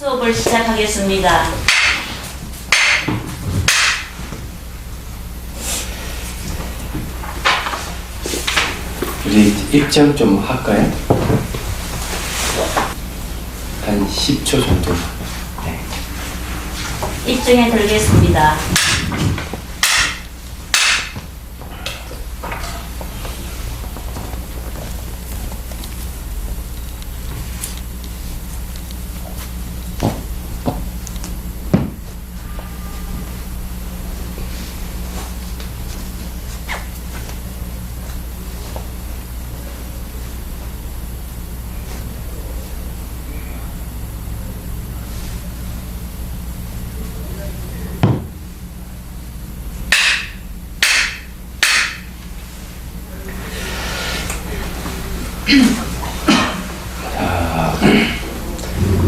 수업을 시작하겠습니다. 우리 입장 좀 할까요? 한 10초 정도. 네. 입증에 들겠습니다.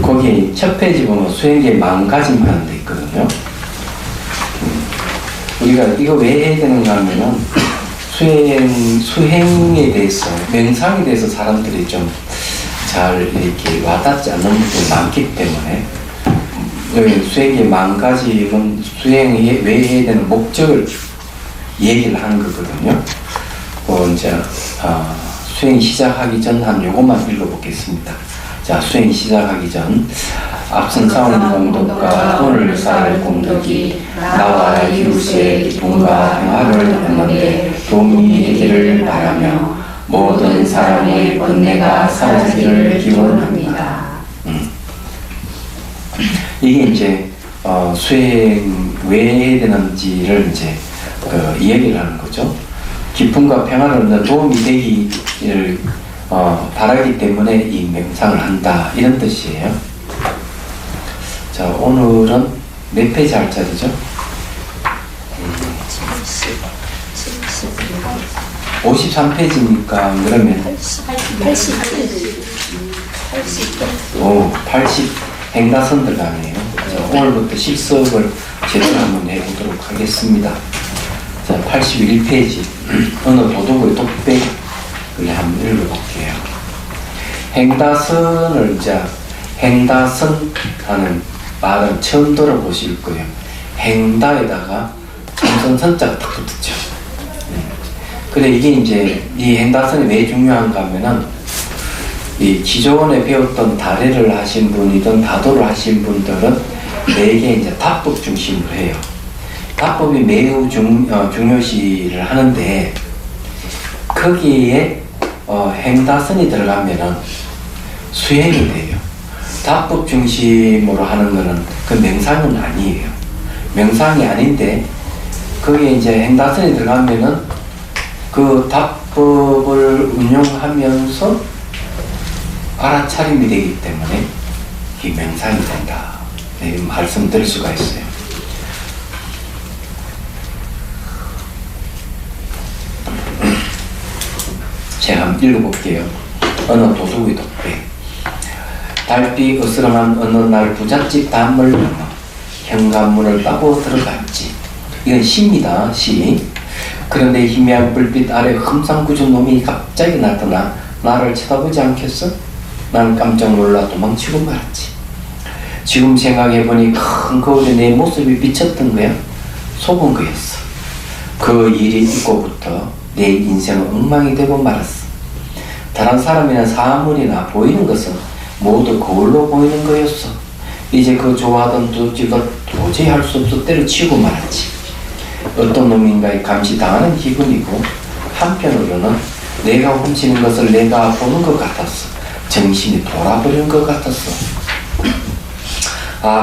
거기 첫 페이지 보면 수행의 마음가짐 하는 데 있거든요. 우리가 이거 왜 해야 되는가 하면은 수행에 대해서, 명상에 대해서 사람들이 좀 잘 이렇게 와닿지 않는 부분이 많기 때문에 여기 수행의 마음가짐은 수행에 왜 해야 되는 목적을 얘기를 하는 거거든요. 이제 수행 시작하기 전 한 요것만 읽어보겠습니다. 자, 수행 시작하기 전 앞선 사원 공덕과 오늘 살 공덕이 나와 이웃의 기쁨과 평화를 얻는데 도움이 되기를 바라며 모든 사람의 번뇌가 사라지기를 기원합니다. 이게 이제 수행 왜 해야 되는지를 이제 이야기를 하는 거죠. 기쁨과 평화를 얻는 도움이 되기를 바라기 때문에 이 명상을 한다, 이런 뜻이에요. 자, 오늘은 몇 페이지 할 자리죠? 53페이지니까 그러면 80 행다선 들어가네요. 오늘부터 실습을 제대로 한번 해보도록 하겠습니다. 자, 81페이지 어느 도덕의 독백을 한번 읽어볼게요. 행다선을 이제 행다선 하는 말은 처음 들어보실 거예요. 행다에다가 참선선자가 딱 붙었죠. 그래, 이게 이제 이 행다선이 왜 중요한가 하면은 이 기존에 배웠던 다례를 하신 분이든 다도를 하신 분들은 대개 이제 답법 중심으로 해요. 답법이 매우 중요시를 하는데 거기에 행다선이 들어가면은 수행이 돼요. 답법 중심으로 하는 거는 그 명상은 아니에요. 명상이 아닌데 거기에 이제 행다선이 들어가면은 그 답법을 운용하면서 알아차림이 되기 때문에 이 명상이 된다, 네, 말씀드릴 수가 있어요. 제가 한번 읽어볼게요. 어느 도둑의 독백. 달빛 으스름한 어느 날 부잣집 담을 넘어 현관문을 따고 들어갔지. 이건 시입니다, 시. 그런데 희미한 불빛 아래 흠상궂은 놈이 갑자기 나타나 나를 쳐다보지 않겠어? 난 깜짝 놀라 도망치고 말았지. 지금 생각해보니 큰 거울에 내 모습이 비쳤던 거야. 속은 거였어. 그 일이 있고부터 내 인생은 엉망이 되고 말았어. 다른 사람이나 사물이나 보이는 것은 모두 거울로 보이는 거였어. 이제 그 좋아하던 도둑질도 도저히 할 수 없어 때려치우고 말았지. 어떤 놈인가에 감시당하는 기분이고 한편으로는 내가 훔치는 것을 내가 보는 것 같았어. 정신이 돌아버린 것 같았어.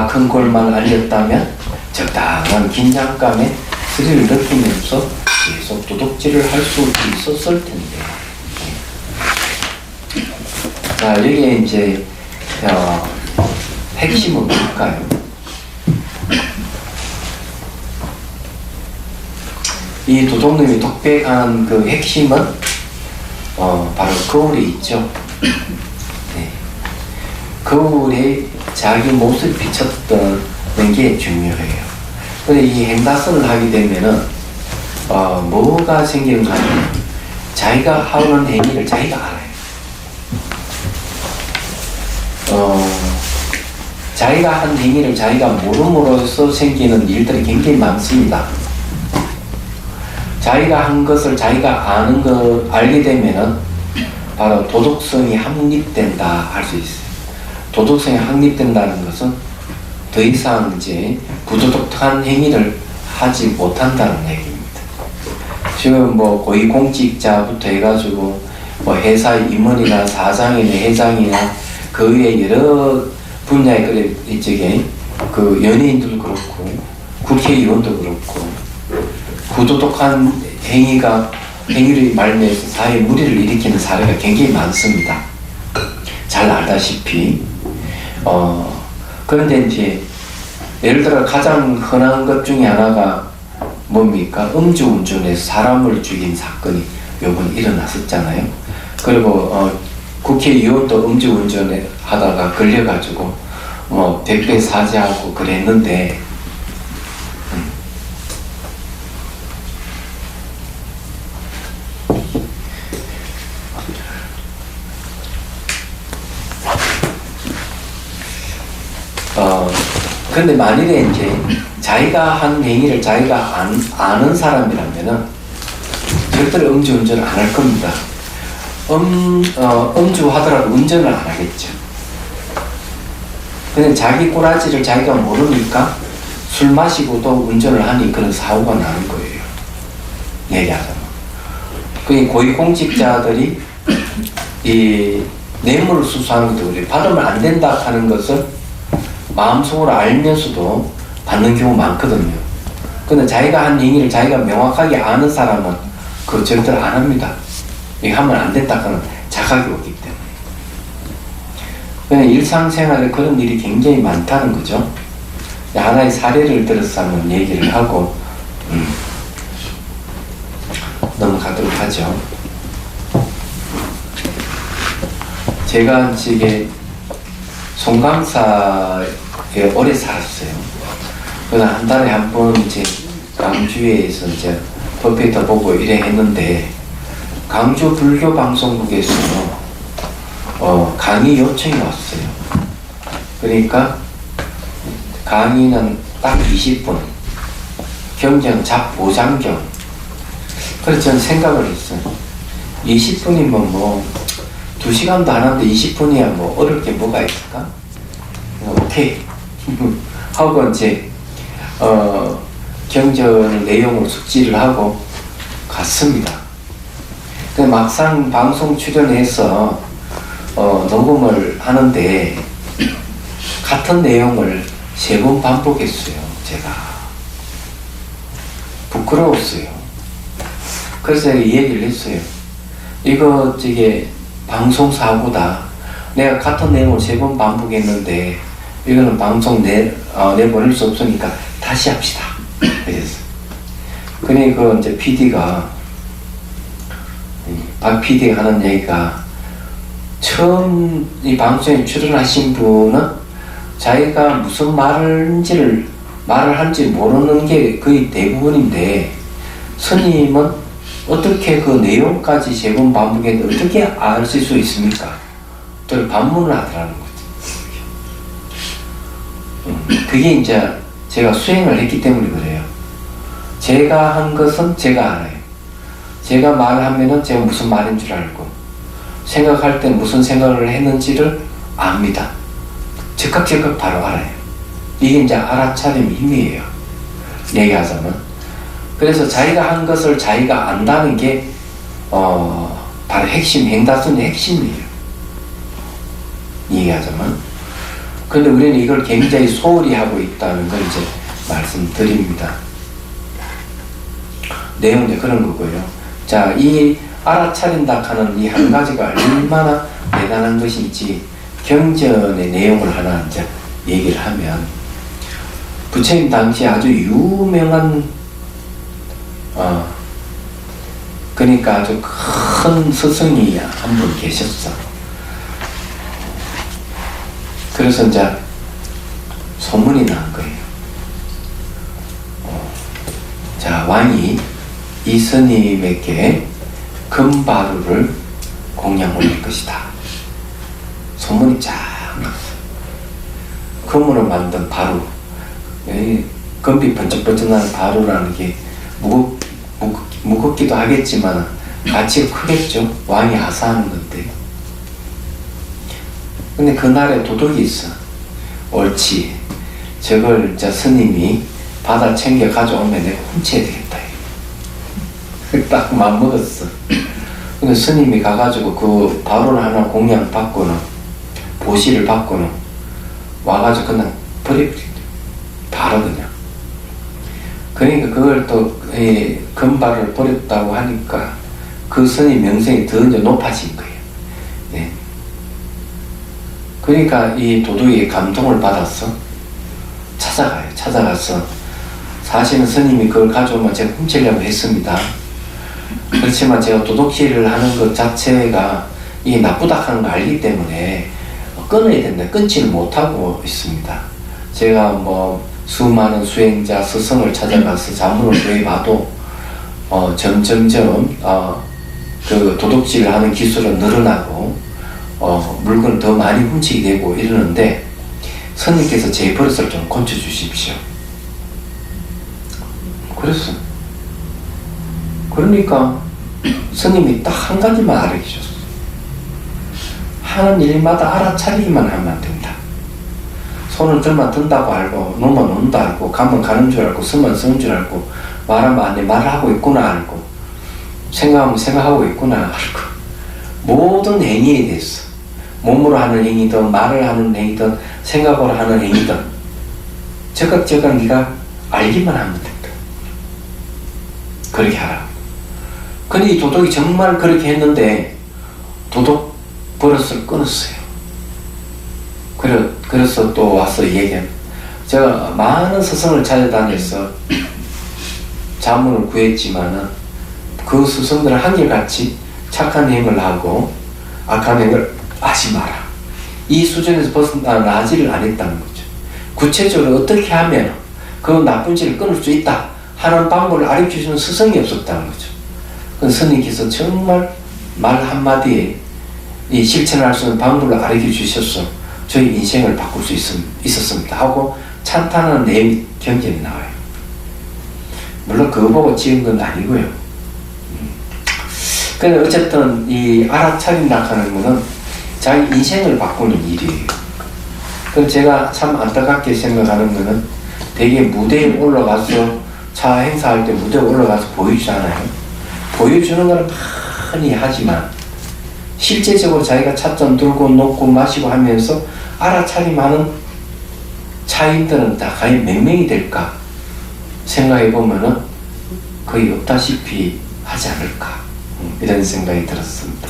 큰 골만 아니었다면 적당한 긴장감에 스릴을 느끼면서 계속 도둑질을 할 수 있었을 텐데. 자, 여기에 이제 핵심은 뭘까요? 이 도둑놈이 독백한 그 핵심은 바로 거울에 있죠. 네. 거울에 자기 모습이 비쳤다는 게 중요해요. 근데 이 행다선을 하게 되면은 뭐가 생기는가 하면 자기가 하는 행위를 자기가 알아요. 자기가 한 행위를 자기가 모름으로써 생기는 일들이 굉장히 많습니다. 자기가 한 것을 자기가 알게 되면은 바로 도덕성이 확립된다 할 수 있어요. 도덕성이 확립된다는 것은 더 이상 이제 부도덕한 행위를 하지 못한다는 얘기입니다. 지금 뭐 고위공직자부터 해가지고 뭐 회사 임원이나 사장이나 회장이나 그 외에 여러 분야의 이쪽에 그 연예인들도 그렇고 국회의원도 그렇고 부도덕한 행위를 말미해서 사회에 무리를 일으키는 사례가 굉장히 많습니다. 잘 알다시피 그런데 이제 예를 들어 가장 흔한 것 중에 하나가 뭡니까? 음주운전에서 사람을 죽인 사건이 요번 일어났었잖아요. 그리고 국회의원도 음주운전에 하다가 걸려가지고 백배 사죄하고 그랬는데 근데 만일에 이제 자기가 한 행위를 자기가 아는 사람이라면은 절대로 음주운전을 안 할 겁니다. 음주하더라도 운전을 안 하겠죠. 근데 자기 꼬라지를 자기가 모르니까 술 마시고도 운전을 하니 그런 사고가 나는 거예요. 얘기하자면. 그 고위공직자들이 이 뇌물을 수수하는 것도 그래요. 받으면 안 된다 하는 것을 마음속으로 알면서도 받는 경우 많거든요. 근데 자기가 한 행위를 자기가 명확하게 아는 사람은 그거 절대로 안 합니다. 이거 하면 안 된다 하는 자각이 오기 때문에. 그냥 일상생활에 그런 일이 굉장히 많다는 거죠. 하나의 사례를 들어서 한번 얘기를 하고 넘어가도록 하죠. 제가 이게 송강사에 오래 살았어요. 그래서 한 달에 한 번 이제 강주에서 이제 퍼페이터 보고 이래 했는데 강주 불교 방송국에서 강의 요청이 왔어요. 그러니까 강의는 딱 20분, 경전 잡보장경. 그래서 저는 생각을 했어요. 20분이면 뭐 2시간도 안 하는데 20분이야 뭐 어려울 게 뭐가 있을까? 오케이 하고 이제 경전 내용을 숙지를 하고 갔습니다. 근데 막상 방송 출연해서 녹음을 하는데 같은 내용을 3번 반복했어요. 제가 부끄러웠어요. 그래서 제가 이 얘기를 했어요. 이거 방송 사고다. 내가 같은 내용을 3번 반복했는데 이거는 방송 내보낼 수 없으니까 다시 합시다. 그랬어. 그러니까 이제 PD가 박 PD가 하는 얘기가 처음 이 방송에 출연하신 분은 자기가 무슨 말을 한지 모르는 게 거의 대부분인데 스님은 어떻게 그 내용까지 3번 반복했는데 어떻게 아실 수 있습니까? 또 반문을 하더라는 거죠. 그게 이제 제가 수행을 했기 때문에 그래요. 제가 한 것은 제가 알아요. 제가 말을 하면은 제가 무슨 말인 줄 알고 생각할 때 무슨 생각을 했는지를 압니다. 즉각 바로 알아요. 이게 이제 알아차림 힘이에요. 얘기하자면. 그래서 자기가 한 것을 자기가 안다는 게 바로 핵심, 행다순의 핵심이에요. 얘기하자면. 근데 우리는 이걸 굉장히 소홀히 하고 있다는 걸 이제 말씀드립니다. 내용이 그런 거고요. 자, 이 알아차린다 하는 이 한 가지가 얼마나 대단한 것인지 경전의 내용을 하나 이제 얘기를 하면 부처님 당시 아주 유명한 그러니까 아주 큰 스승이 한 분 계셨어. 그래서 이제 소문이 난 거예요. 자, 왕이 이 스님에게 금바루를 공양 올릴 것이다. 소문이 쫙 났어요. 금으로 만든 바루, 금빛 번쩍번쩍 나는 바루라는 게 무겁기도 하겠지만 가치가 크겠죠. 왕이 하사하는 건데. 근데 그날에 도둑이 있어. 옳지. 저걸 이제 스님이 받아 챙겨 가져오면 내가 훔쳐야 되겠다. 딱 마음먹었어. 근데 스님이 가가지고 그 바루를 하나 공양 받고는, 보시를 받고는 와가지고 그냥 버려버린다. 바로 그냥. 그러니까 그걸 또 금발을 버렸다고 하니까 그 스님 명성이 더 이제 높아진 거예요. 예. 그러니까 이 도둑이 감동을 받아서 찾아가요. 찾아가서 사실은 스님이 그걸 가져오면 제가 훔치려고 했습니다. 그렇지만 제가 도둑질을 하는 것 자체가 이게 나쁘다 하는 걸 알기 때문에 끊어야 된다. 끊지를 못하고 있습니다. 제가 뭐 수많은 수행자, 스승을 찾아가서 자문을 구해봐도 점점점 그 도둑질을 하는 기술은 늘어나고 물건을 더 많이 훔치게 되고 이러는데 스님께서 제 버릇을 좀 고쳐주십시오. 그랬어. 그러니까 스님이 딱 한 가지만 알려주셨어. 하는 일마다 알아차리기만 하면 된다. 손을 들면 든다고 알고, 놓으면 놓는다 알고, 가면 가는 줄 알고, 쓰면 쓰는 줄 알고, 말하면 안 돼, 말을 하고 있구나 알고, 생각하면 생각하고 있구나 알고, 모든 행위에 대해서 몸으로 하는 행위든 말을 하는 행위든 생각으로 하는 행위든 적극적으로 네가 알기만 하면 된다. 그렇게 하라. 근데 이 도둑이 정말 그렇게 했는데 도둑 버릇을 끊었어요. 그래서 또 와서 얘기한, 제가 많은 스승을 찾아다녀서 자문을 구했지만은 그 스승들은 한결같이 착한 행을 하고 악한 행을 하지 마라. 이 수준에서 벗어나지를 안 했다는 거죠. 구체적으로 어떻게 하면 그 나쁜 짓을 끊을 수 있다 하는 방법을 알려주시는 스승이 없었다는 거죠. 그 스님께서 정말 말 한마디에 이 실천할 수 있는 방법을 알려주셔서 저희 인생을 바꿀 수 있었습니다 하고 찬탄하는 내용이 경전이 나와요. 물론 그거 보고 지은 건 아니고요. 근데 어쨌든 이 알아차린다 하는 거는 자기 인생을 바꾸는 일이에요. 그래서 제가 참 안타깝게 생각하는 거는 되게 무대에 올라가서 차 행사할 때 무대에 올라가서 보여주잖아요. 보여주는 거는 많이 하지만 실제적으로 자기가 찻잔 들고 놓고 마시고 하면서 알아차림하는 차인들은 다 과연 몇 명이 될까 생각해 보면은 거의 없다시피 하지 않을까, 이런 생각이 들었습니다.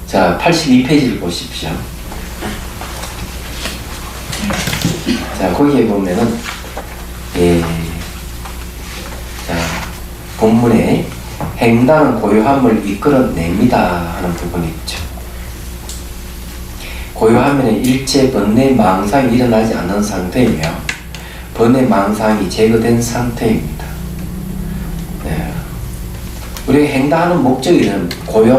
자, 82페이지를 보십시오. 자, 거기에 보면은 자, 본문에 행단은 고요함을 이끌어냅니다 하는 부분이 있죠. 고요하면 일체 번뇌 망상이 일어나지 않는 상태이며 번뇌 망상이 제거된 상태입니다. 네. 우리가 행단하는 목적이는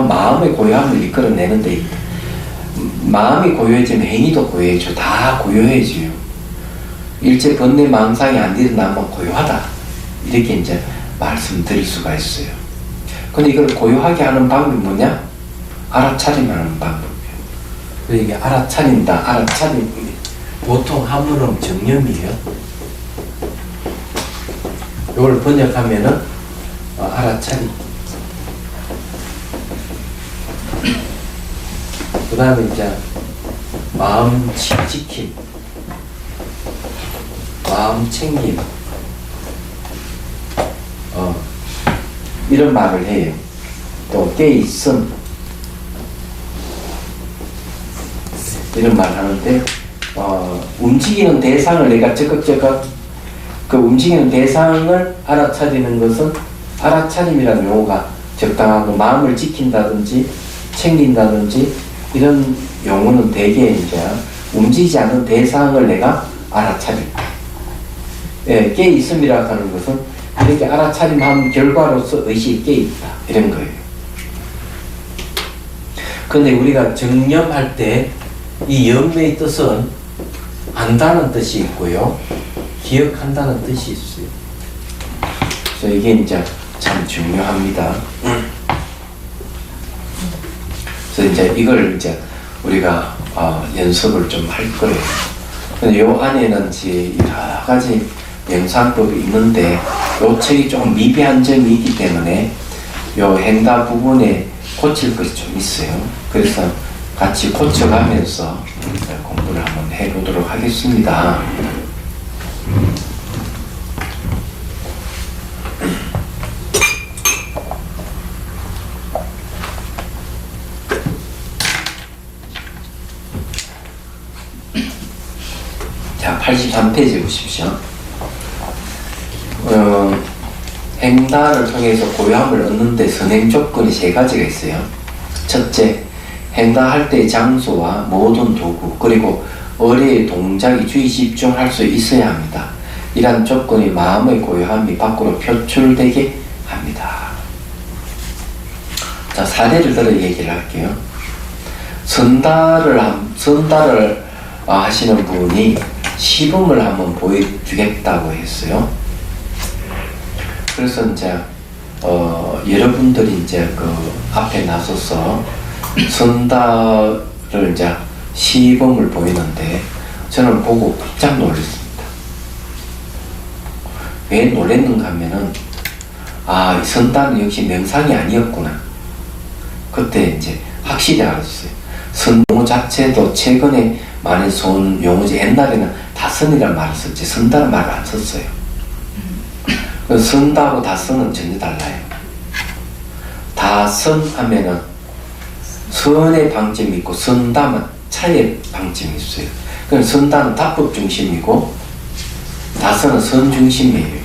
마음의 고요함을 이끌어내는 데 있다. 마음이 고요해지면 행위도 고요해져. 다 고요해져요. 일체 번뇌 망상이 안 일어나면 고요하다, 이렇게 이제 말씀드릴 수가 있어요. 근데 이걸 고요하게 하는 방법이 뭐냐? 알아차림하는 방법이에요. 이게 알아차린다, 알아차림, 보통 한문은 정념이에요. 이걸 번역하면은 알아차림. 그 다음에 이제 마음 지킴, 마음 챙김, 이런 말을 해요. 또 깨있음, 이런 말 하는데, 움직이는 대상을 내가 적극적으로 그 움직이는 대상을 알아차리는 것은 알아차림이라는 용어가 적당하고, 마음을 지킨다든지 챙긴다든지 이런 용어는 대개 이제 움직이지 않는 대상을 내가 알아차린다. 예, 깨있음이라고 하는 것은 이렇게 알아차림한 결과로서 의식이 깨있다, 이런 거예요. 근데 우리가 정념할 때 이 염매의 뜻은 안다는 뜻이 있고요, 기억한다는 뜻이 있어요. 그래서 이게 이제 참 중요합니다. 그래서 이제 이걸 이제 우리가 연습을 좀 할 거예요. 근데 요 안에는 이제 여러 가지 명상법이 있는데 요 책이 좀 미비한 점이 있기 때문에 요 행다 부분에 고칠 것이 좀 있어요. 그래서 같이 고쳐가면서 공부를 한번 해보도록 하겠습니다. 자, 83페이지 보십시오. 행다를 통해서 고요함을 얻는데 선행 조건이 세 가지가 있어요. 첫째, 행다할 때의 장소와 모든 도구 그리고 어뢰의 동작이 주의 집중할 수 있어야 합니다. 이러한 조건이 마음의 고요함이 밖으로 표출되게 합니다. 자, 사례를 들어 얘기를 할게요. 선다를 하시는 분이 시범을 한번 보여주겠다고 했어요. 그래서 이제 여러분들이 이제 그 앞에 나서서 선다를 이제 시범을 보이는데 저는 보고 깜짝 놀랐습니다. 왜 놀랐는가 하면은 이 선다는 역시 명상이 아니었구나. 그때 이제 확실히 알았어요. 선 용어 자체도 최근에 많이 선 용어지, 옛날에는 다선이라는 말을 썼지 선다는 말을 안 썼어요. 선다하고 다선은 전혀 달라요. 다선 하면은 선의 방점이 있고 선다만 차의 방점이 있어요. 그럼 선다는 답법 중심이고 다선은 선 중심이에요.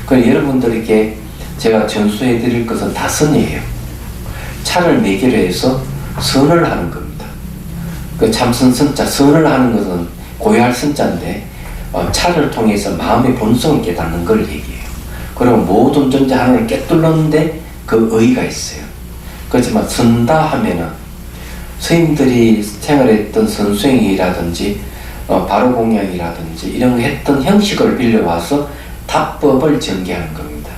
그럼 여러분들에게 제가 전수해 드릴 것은 다선이에요. 차를 매개로 해서 선을 하는 겁니다. 그 참선선자, 선을 하는 것은 고요할 선자인데 차를 통해서 마음의 본성을 깨닫는 걸 얘기해요. 그리고 모든 존재 하나를 깨뚫는데 그 의의가 있어요. 그렇지만 선다 하면은 스님들이 생활했던 선수행이라든지 바로공양이라든지 이런 거 했던 형식을 빌려와서 답법을 전개하는 겁니다.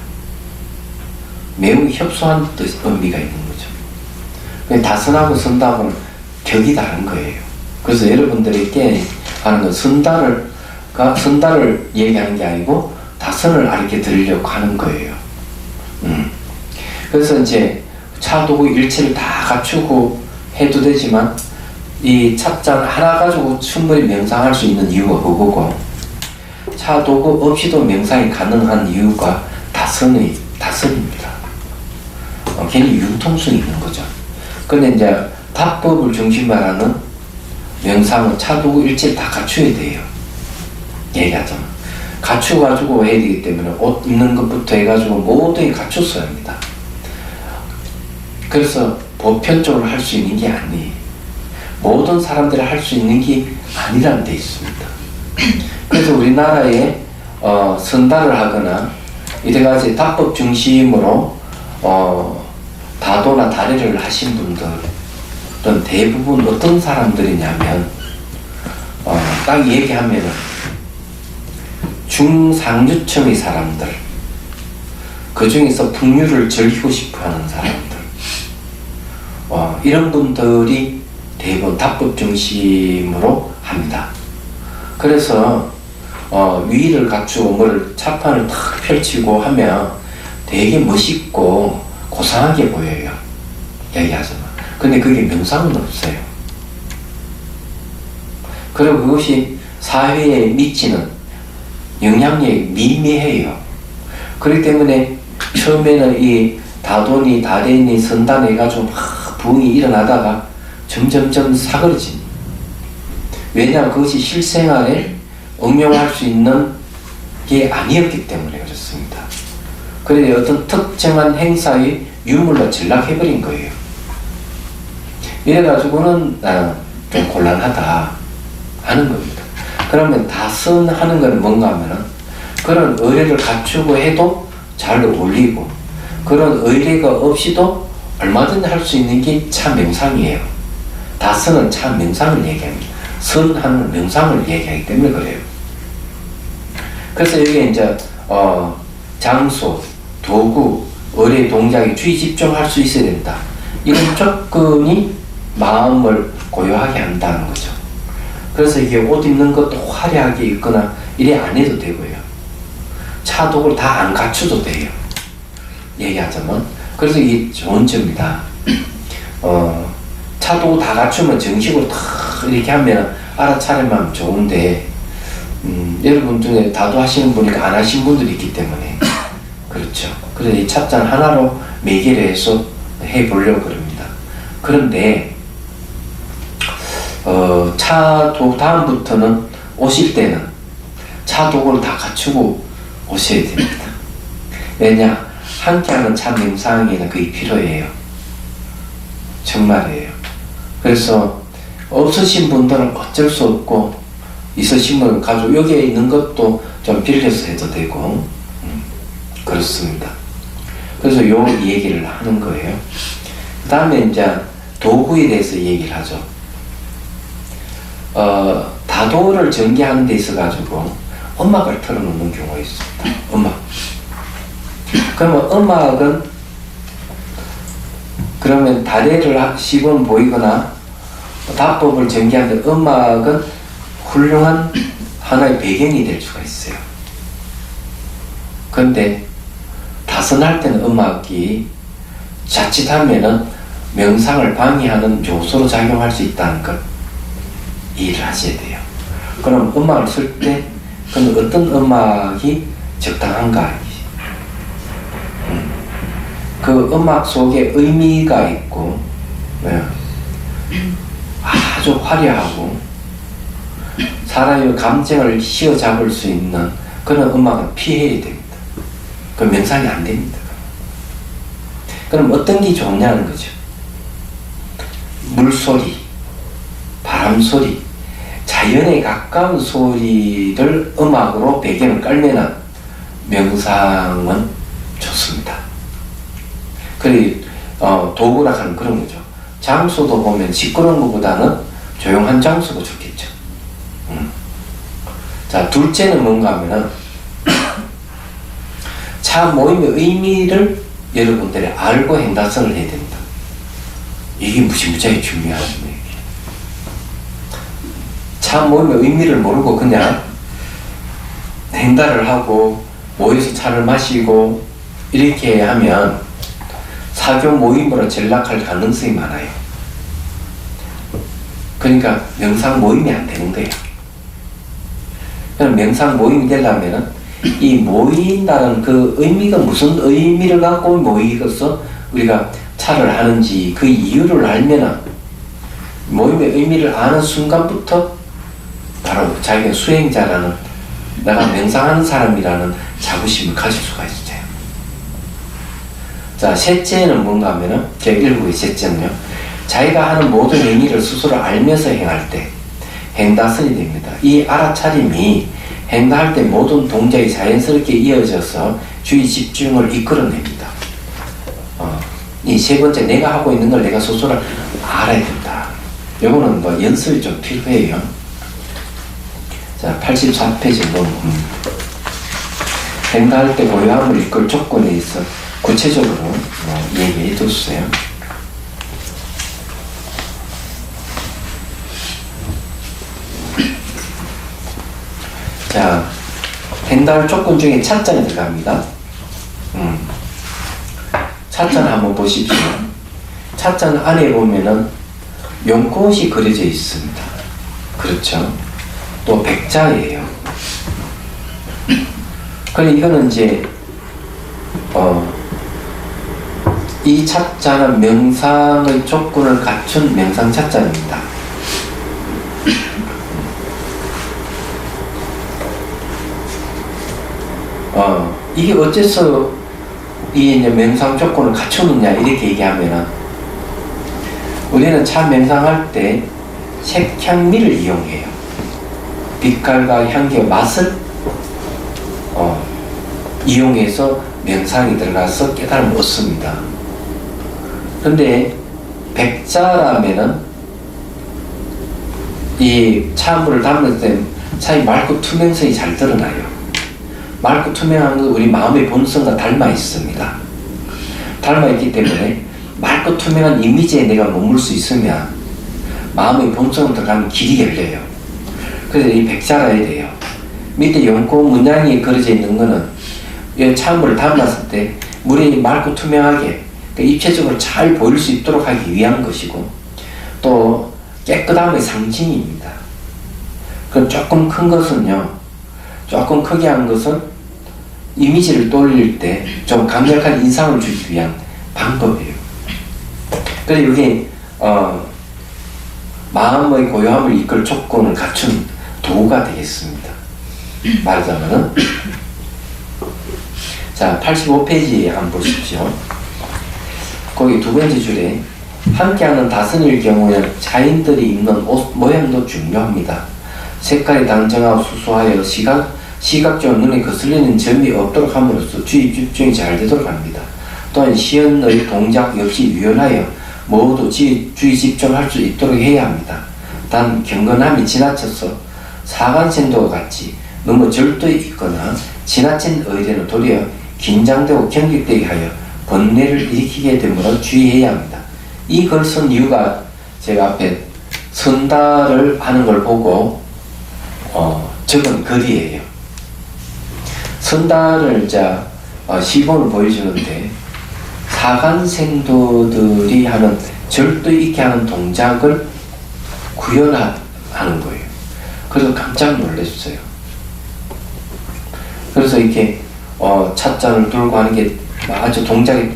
매우 협소한 의미가 있는 거죠. 다선하고 선다하고는 격이 다른 거예요. 그래서 여러분들에게 하는 건 선다를 얘기하는 게 아니고 다선을 알게 드리려고 하는 거예요. 그래서 이제 차도구 일체를 다 갖추고 해도 되지만 이 찻잔 하나 가지고 충분히 명상할 수 있는 이유가 그거고, 차도구 없이도 명상이 가능한 이유가 다선입니다. 괜히 융통성이 있는 거죠. 근데 이제 답법을 중심으로 하는 명상은 차도구 일체를 다 갖춰야 돼요. 얘기하자면 갖추가지고 해야 되기 때문에 옷 입는 것부터 해가지고 모든 게 갖췄어야 합니다. 그래서 보편적으로 할 수 있는 게 아니에요. 모든 사람들이 할 수 있는 게 아니라는 데 있습니다. 그래서 우리나라에 선다를 하거나 이래가지고 답법 중심으로 다도나 다리를 하신 분들은 대부분 어떤 사람들이냐면 딱 얘기하면은 중상류층의 사람들, 그 중에서 풍류를 즐기고 싶어하는 사람들, 이런 분들이 대부분 답법 중심으로 합니다. 그래서 위를 갖추고 뭐를 차판을 탁 펼치고 하면 되게 멋있고 고상하게 보여요. 얘기하자면. 근데 그게 명상은 없어요. 그리고 그것이 사회에 미치는 영향력이 미미해요. 그렇기 때문에 처음에는 이 다도니 다레니 선단 해가지고 막 부흥이 일어나다가 점점점 사그러집니다. 왜냐하면 그것이 실생활에 응용할 수 있는 게 아니었기 때문에 그렇습니다. 그래서 어떤 특정한 행사의 유물로 전락해버린 거예요. 이래가지고는 좀 곤란하다 하는 겁니다. 그러면 다선하는 건 뭔가 하면은 그런 의례를 갖추고 해도 잘 어울리고 그런 의례가 없이도 얼마든지 할 수 있는 게 참 명상이에요. 다선은 참 명상을 얘기합니다. 선하는 명상을 얘기하기 때문에 그래요. 그래서 여기 이제 장소, 도구, 의뢰 동작에 주의 집중할 수 있어야 된다. 이런 조건이 마음을 고요하게 한다는 거죠. 그래서 이게 옷 입는 것도 화려하게 입거나 이래 안 해도 되고요. 차 도구를 다 안 갖춰도 돼요. 얘기하자면. 그래서 이게 좋은 점이다. 차 도구 다 갖추면 정식으로 다 이렇게 하면 알아차리면 좋은데, 여러분 중에 다도 하시는 분이니까 안 하신 분들이 있기 때문에. 그렇죠. 그래서 이 찻잔 하나로 매개를 해서 해보려고 그럽니다. 그런데, 다음부터는 오실 때는 차 도구를 다 갖추고 오셔야 됩니다. 왜냐? 함께하는 참 명상에는 그게 필요해요. 정말이에요. 그래서 없으신 분들은 어쩔 수 없고, 있으신 분은 가지고 여기에 있는 것도 좀 빌려서 해도 되고, 그렇습니다. 그래서 요 얘기를 하는 거예요. 그 다음에 이제 도구에 대해서 얘기를 하죠. 다도를 전개하는 데 있어가지고 음악을 틀어놓는 경우가 있습니다. 음악. 그러면 음악은, 그러면 다래를 시범 보이거나 다법을 전개하는데 음악은 훌륭한 하나의 배경이 될 수가 있어요. 그런데 다선할 때는 음악이 자칫하면은 명상을 방해하는 요소로 작용할 수 있다는 걸 이해를 하셔야 돼요. 그럼 음악을 쓸 때 어떤 음악이 적당한가? 그 음악 속에 의미가 있고, 아주 화려하고 사람의 감정을 휘어잡을 수 있는 그런 음악은 피해야 됩니다. 그 명상이 안 됩니다. 그럼 어떤 게 좋냐는 거죠. 물소리, 바람소리, 자연에 가까운 소리를 음악으로 배경을 깔면은 명상은 좋습니다. 그래, 도구라 하는 그런 거죠. 장소도 보면 시끄러운 것보다는 조용한 장소가 좋겠죠. 자, 둘째는 뭔가 하면은, 차 모임의 의미를 여러분들이 알고 행다선을 해야 됩니다. 이게 무지무지하게 중요한 얘기예요. 차 모임의 의미를 모르고 그냥 행다를 하고 모여서 차를 마시고 이렇게 하면 사교 모임으로 전락할 가능성이 많아요. 그러니까 명상 모임이 안 되는 거예요. 그럼 명상 모임이 되려면은 이 모인다는 그 의미가 무슨 의미를 갖고 모이겠어? 우리가 차를 하는지 그 이유를 알면은 모임의 의미를 아는 순간부터 바로 자기가 수행자라는, 내가 명상하는 사람이라는 자부심을 가질 수가 있어요. 자, 셋째는 뭔가 하면은, 제가 읽고 셋째는요, 자기가 하는 모든 의미를 스스로 알면서 행할 때 행다선이 됩니다. 이 알아차림이 행다할 때 모든 동작이 자연스럽게 이어져서 주의 집중을 이끌어냅니다. 이 세 번째, 내가 하고 있는 걸 내가 스스로 알아야 된다. 요거는 뭐 연습이 좀 필요해요. 자, 84페이지 보면 행다할 때 고요함을 이끌 조건에 있어 구체적으로 얘기해 뒀어요. 자, 행다할 조건 중에 찻잔이 들어갑니다. 찻잔 한번 보십시오. 찻잔 안에 보면은 연꽃이 그려져 있습니다. 그렇죠? 또 백자예요. 그래, 이거는 이제 이 찻잔은 명상의 조건을 갖춘 명상 찻잔입니다. 이게 어째서 이 이제 명상 조건을 갖추느냐 이렇게 얘기하면은, 우리는 차 명상할 때 색향미를 이용해요. 빛깔과 향기와 맛을 이용해서 명상이 들어가서 깨달음을 얻습니다. 근데 백자라면은 이 찬물을 담을 때 차이 맑고 투명성이 잘 드러나요. 맑고 투명한 건 우리 마음의 본성과 닮아 있습니다. 닮아 있기 때문에 맑고 투명한 이미지에 내가 머물 수 있으면 마음의 본성으로 들어가면 길이 열려요. 그래서 이 백자라야 돼요. 밑에 용고 문양이 그려져 있는 거는 이 찬물을 담았을 때 물이 맑고 투명하게 입체적으로 잘 보일 수 있도록 하기 위한 것이고, 또 깨끗함의 상징입니다. 그럼 조금 큰 것은요, 조금 크게 한 것은 이미지를 떠올릴 때 좀 강력한 인상을 주기 위한 방법이에요. 그래서 이게 마음의 고요함을 이끌 조건을 갖춘 도구가 되겠습니다. 말하자면은, 자, 85페이지에 한번 보십시오. 거기 두 번째 줄에 함께하는 다선일 경우에는 자인들이 입는 옷 모양도 중요합니다. 색깔이 단정하고 수수하여 시각적으로 눈에 거슬리는 점이 없도록 함으로써 주의 집중이 잘 되도록 합니다. 또한 시연의 동작 역시 유연하여 모두 주의 집중할 수 있도록 해야 합니다. 단 경건함이 지나쳐서 사관생도와 같이 너무 절도에 있거나 지나친 의례는 도리어 긴장되고 경직되게 하여 번뇌를 일으키게 되므로 주의해야 합니다. 이 글 쓴 이유가 제가 앞에 선다를 하는 걸 보고 적은 글이에요. 선다를 시범을 보여주는데 사관생도들이 하는 절도 있게 하는 동작을 구현하는 거예요. 그래서 깜짝 놀랐어요. 그래서 이렇게 찻잔을 들고 하는 게 아주 동작이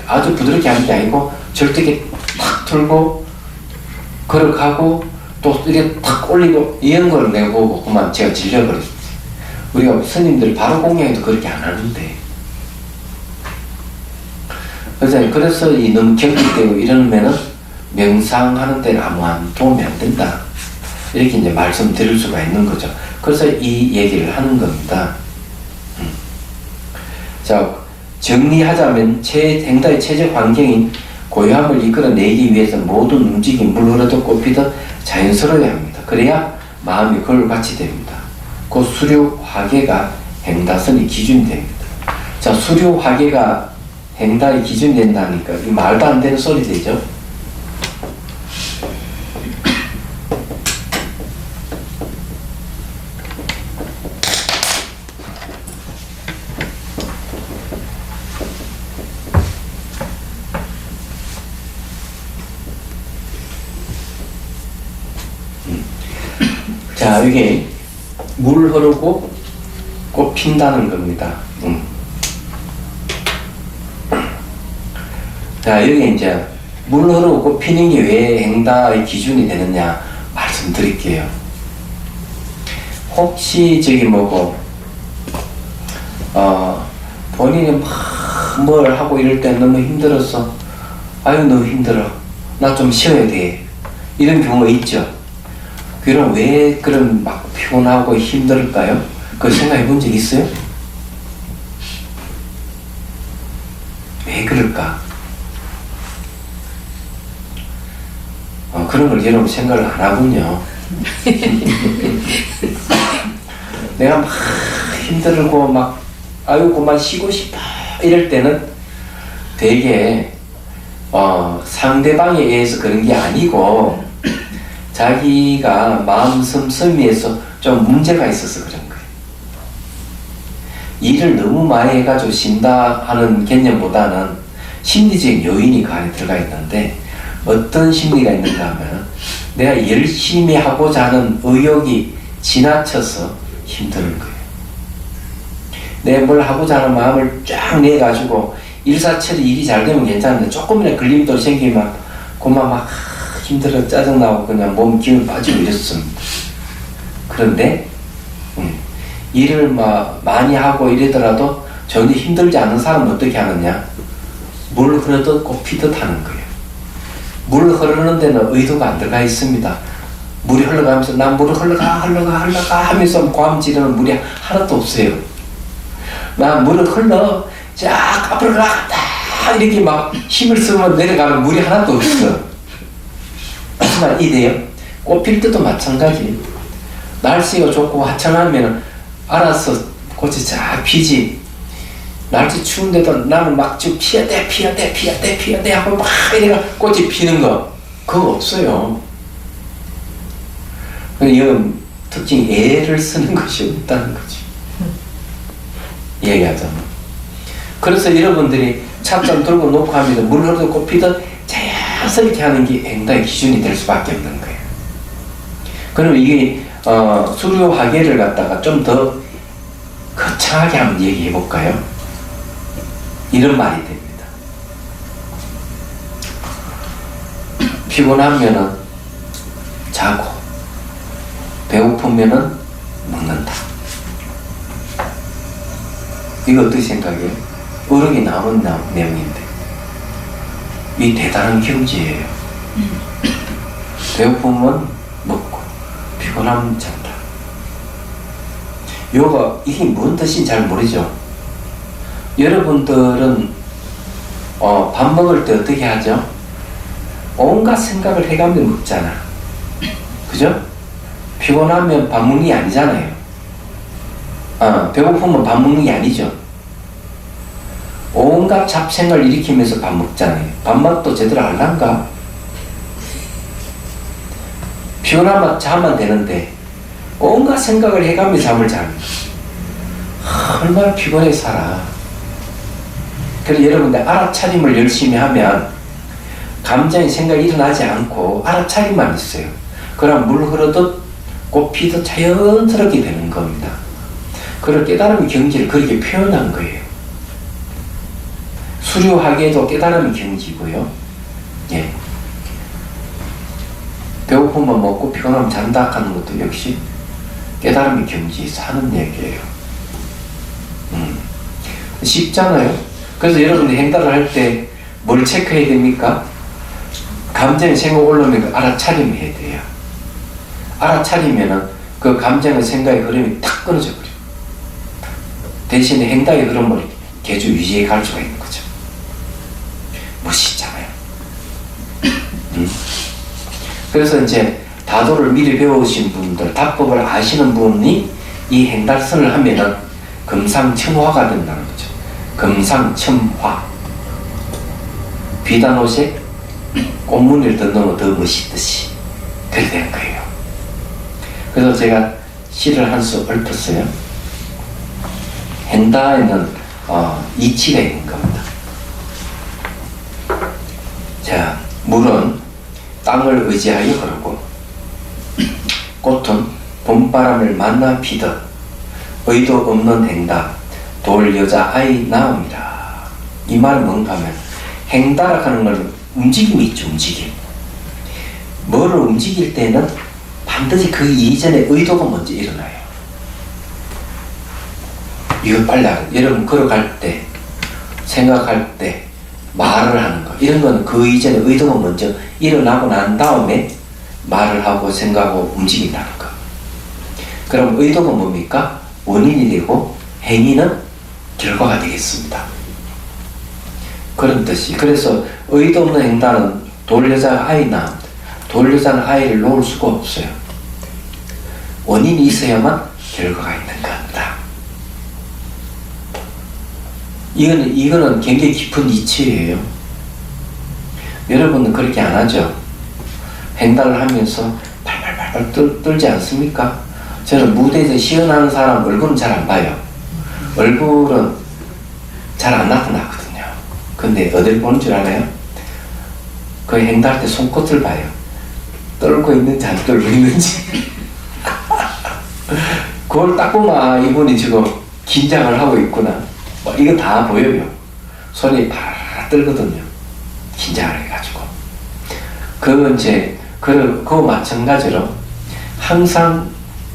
아주 부드럽게 하는 게 아니고 절대 이렇게 탁 들고 걸어가고 또 이렇게 탁 올리고 이런 걸 내가 보고 그만 제가 질려버렸어요. 우리가 스님들 바로 공양에도 그렇게 안 하는데, 그래서 이 너무 경직되고 이러면은 명상하는 데는 아무한 도움이 안 된다, 이렇게 이제 말씀드릴 수가 있는 거죠. 그래서 이 얘기를 하는 겁니다. 자, 정리하자면 행다의 체적 환경인 고요함을 이끌어내기 위해서 모든 움직임, 물 흐르듯 꽃피듯 자연스러워야 합니다. 그래야 마음이 그걸 같이 됩니다. 그 수류 화계가 행다선이 기준이 됩니다. 자, 수류 화계가 행다의 기준이 된다니까 이 말도 안 되는 소리 되죠? 자, 이게 물 흐르고 꽃 핀다는 겁니다. 자, 여기 이제 물 흐르고 꽃 피는 게 왜 행다의 기준이 되느냐 말씀드릴게요. 혹시 본인이 막 뭘 하고 이럴 때 너무 힘들어서 아유 너무 힘들어, 나 좀 쉬어야 돼, 이런 경우가 있죠. 그럼 왜 그런 막 피곤하고 힘들까요? 그 생각해 본 적 있어요? 왜 그럴까? 그런 걸 여러분 생각을 안 하군요. 내가 막 힘들고 막 아유 그만 쉬고 싶어 이럴 때는 되게 상대방에 의해서 그런 게 아니고 자기가 마음 씀씀이에서 좀 문제가 있어서 그런 거예요. 일을 너무 많이 해가지고 쉰다 하는 개념보다는 심리적인 요인이 그 안에 들어가 있는데, 어떤 심리가 있는가 하면 내가 열심히 하고자 하는 의욕이 지나쳐서 힘드는 거예요. 내가 뭘 하고자 하는 마음을 쫙 내가지고 일사처리 일이 잘 되면 괜찮은데 조금이나 걸림돌 생기면 그만 막 힘들어 짜증나고 그냥 몸 기운 빠지고 이랬습니다. 그런데 일을 많이 하고 이러더라도 전혀 힘들지 않은 사람은 어떻게 하느냐? 물 흐르듯 꽃 피듯 하는 거예요. 물 흐르는 데는 의도가 안 들어가 있습니다. 물이 흘러가면서 난 물을 흘러가 하면서 고함 지르는 물이 하나도 없어요. 난 물을 흘러 쫙 앞으로 가다 이렇게 막 힘을 쓰면 내려가면 물이 하나도 없어. 무슨 말 이래요? 꽃 필 때도 마찬가지. 날씨가 좋고 화창하면 알아서 꽃이 잘 피지. 날씨 추운데도 나는 막 지금 피어야 돼 하고 막 이래가 꽃이 피는 거 그거 없어요. 이런 특징 애를 쓰는 것이 없다는 거지. 얘기하자면. 그래서 여러분들이 찻잔 들고 놓고 하면 물 흐르듯 꽃 피듯 자연스럽게 하는 게 행다의 기준이 될 수밖에 없는 거예요. 그럼 이게 수료화계를 갖다가 좀 더 거창하게 한번 얘기해 볼까요? 이런 말이 됩니다. 피곤하면은 자고, 배고프면은 먹는다. 이거 어떻게 생각해요? 어록이 나오는 내용인데 이 대단한 경지예요. 배고프면 먹고 피곤하면 잔다. 이게 뭔 뜻인지 잘 모르죠? 여러분들은 밥 먹을 때 어떻게 하죠? 온갖 생각을 해가며 먹잖아. 그죠? 피곤하면 밥 먹는 게 아니잖아요. 배고프면 밥 먹는 게 아니죠. 온갖 잡생을 일으키면서 밥 먹잖아요. 밥맛도 제대로 알란가? 피곤하면 자면 되는데 온갖 생각을 해가며 잠을 잡니다. 얼마나 피곤해 살아. 그래서 여러분들 알아차림을 열심히 하면 감정의 생각이 일어나지 않고 알아차림만 있어요. 그럼 물 흐르듯 꽃 피듯 자연스럽게 되는 겁니다. 그런 깨달음의 경지를 그렇게 표현한 거예요. 수료하게도 깨달음의 경지고요. 예. 배고프면 먹고 피곤하면 잔다 하는 것도 역시 깨달음의 경지에서 하는 얘기예요. 쉽잖아요. 그래서 여러분들이 행달을 할 때 뭘 체크해야 됩니까? 감정의 생각 올라오면 알아차림 해야 돼요. 알아차리면은 그 감정의 생각의 흐름이 탁 끊어져 버려요. 대신에 행달의 흐름을 계속 유지해 갈 수가 있는 거죠. 멋있잖아요. 그래서 이제 다도를 미리 배우신 분들, 다법을 아시는 분이 이 행달선을 하면은 금상첨화가 된다는 거죠. 금상첨화. 비단 옷에 꽃무늬를 덧넣으면 더 멋있듯이 그렇게 되는 거예요. 그래서 제가 시를 한 수 읊었어요. 행다에는 이치가 있는 겁니다. 자, 물은 땅을 의지하여 흐르고 꽃은 봄바람을 만나 피듯 의도 없는 행다 돌 여자 아이 나옵니다. 이 말은 뭔가 하면 행다라 하는 건 움직임이 있죠. 움직임. 뭐를 움직일 때는 반드시 그 이전에 의도가 먼저 일어나요. 이거 빨리 알아요. 여러분 걸어갈 때 생각할 때 말을 하는 거 이런 거는 그 이전에 의도가 먼저 일어나고 난 다음에 말을 하고 생각하고 움직인다는 거. 그럼 의도가 뭡니까? 원인이 되고 행위는 결과가 되겠습니다. 그런 뜻이. 그래서 의도 없는 행단은 돌여자가 아이 낳습니다. 돌여자는 아이를 놓을 수가 없어요. 원인이 있어야만 결과가 있는 겁니다. 이거는 굉장히 깊은 이치예요. 여러분은 그렇게 안 하죠? 행단을 하면서 팔팔팔팔 떨지 않습니까? 저는 무대에서 시연하는 사람 얼굴은 잘 안 봐요. 얼굴은 잘 안 나타나거든요. 근데 어딜 보는 줄 알아요? 그 행동할 때 손끝을 봐요. 떨고 있는지 안 떨고 있는지. 그걸 딱 보면 이분이 지금 긴장을 하고 있구나. 이거 다 보여요. 손이 파라 떨거든요. 긴장을 해가지고. 그건 이제 그거 마찬가지로 항상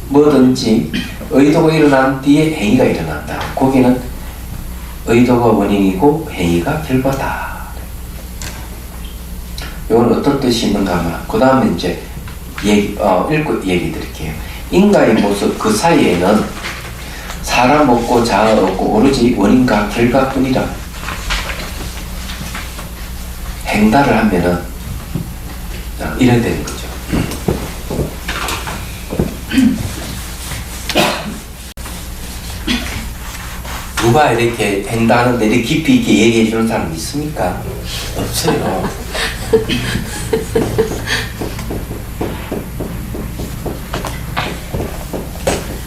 뭐든지 의도가 일어난 뒤에 행위가 일어난다. 거기는 의도가 원인이고 행위가 결과다. 이건 어떤 뜻이 있는가 하면 그 다음에 이제 읽고 얘기 드릴게요. 인과의 모습 그 사이에는 사람 없고 자아 없고 오로지 원인과 결과뿐이라. 행달을 하면은 이래 되는 거죠. 누가 이렇게 행달하는데 이렇게 깊이 있게 얘기해 주는 사람 있습니까? 없어요.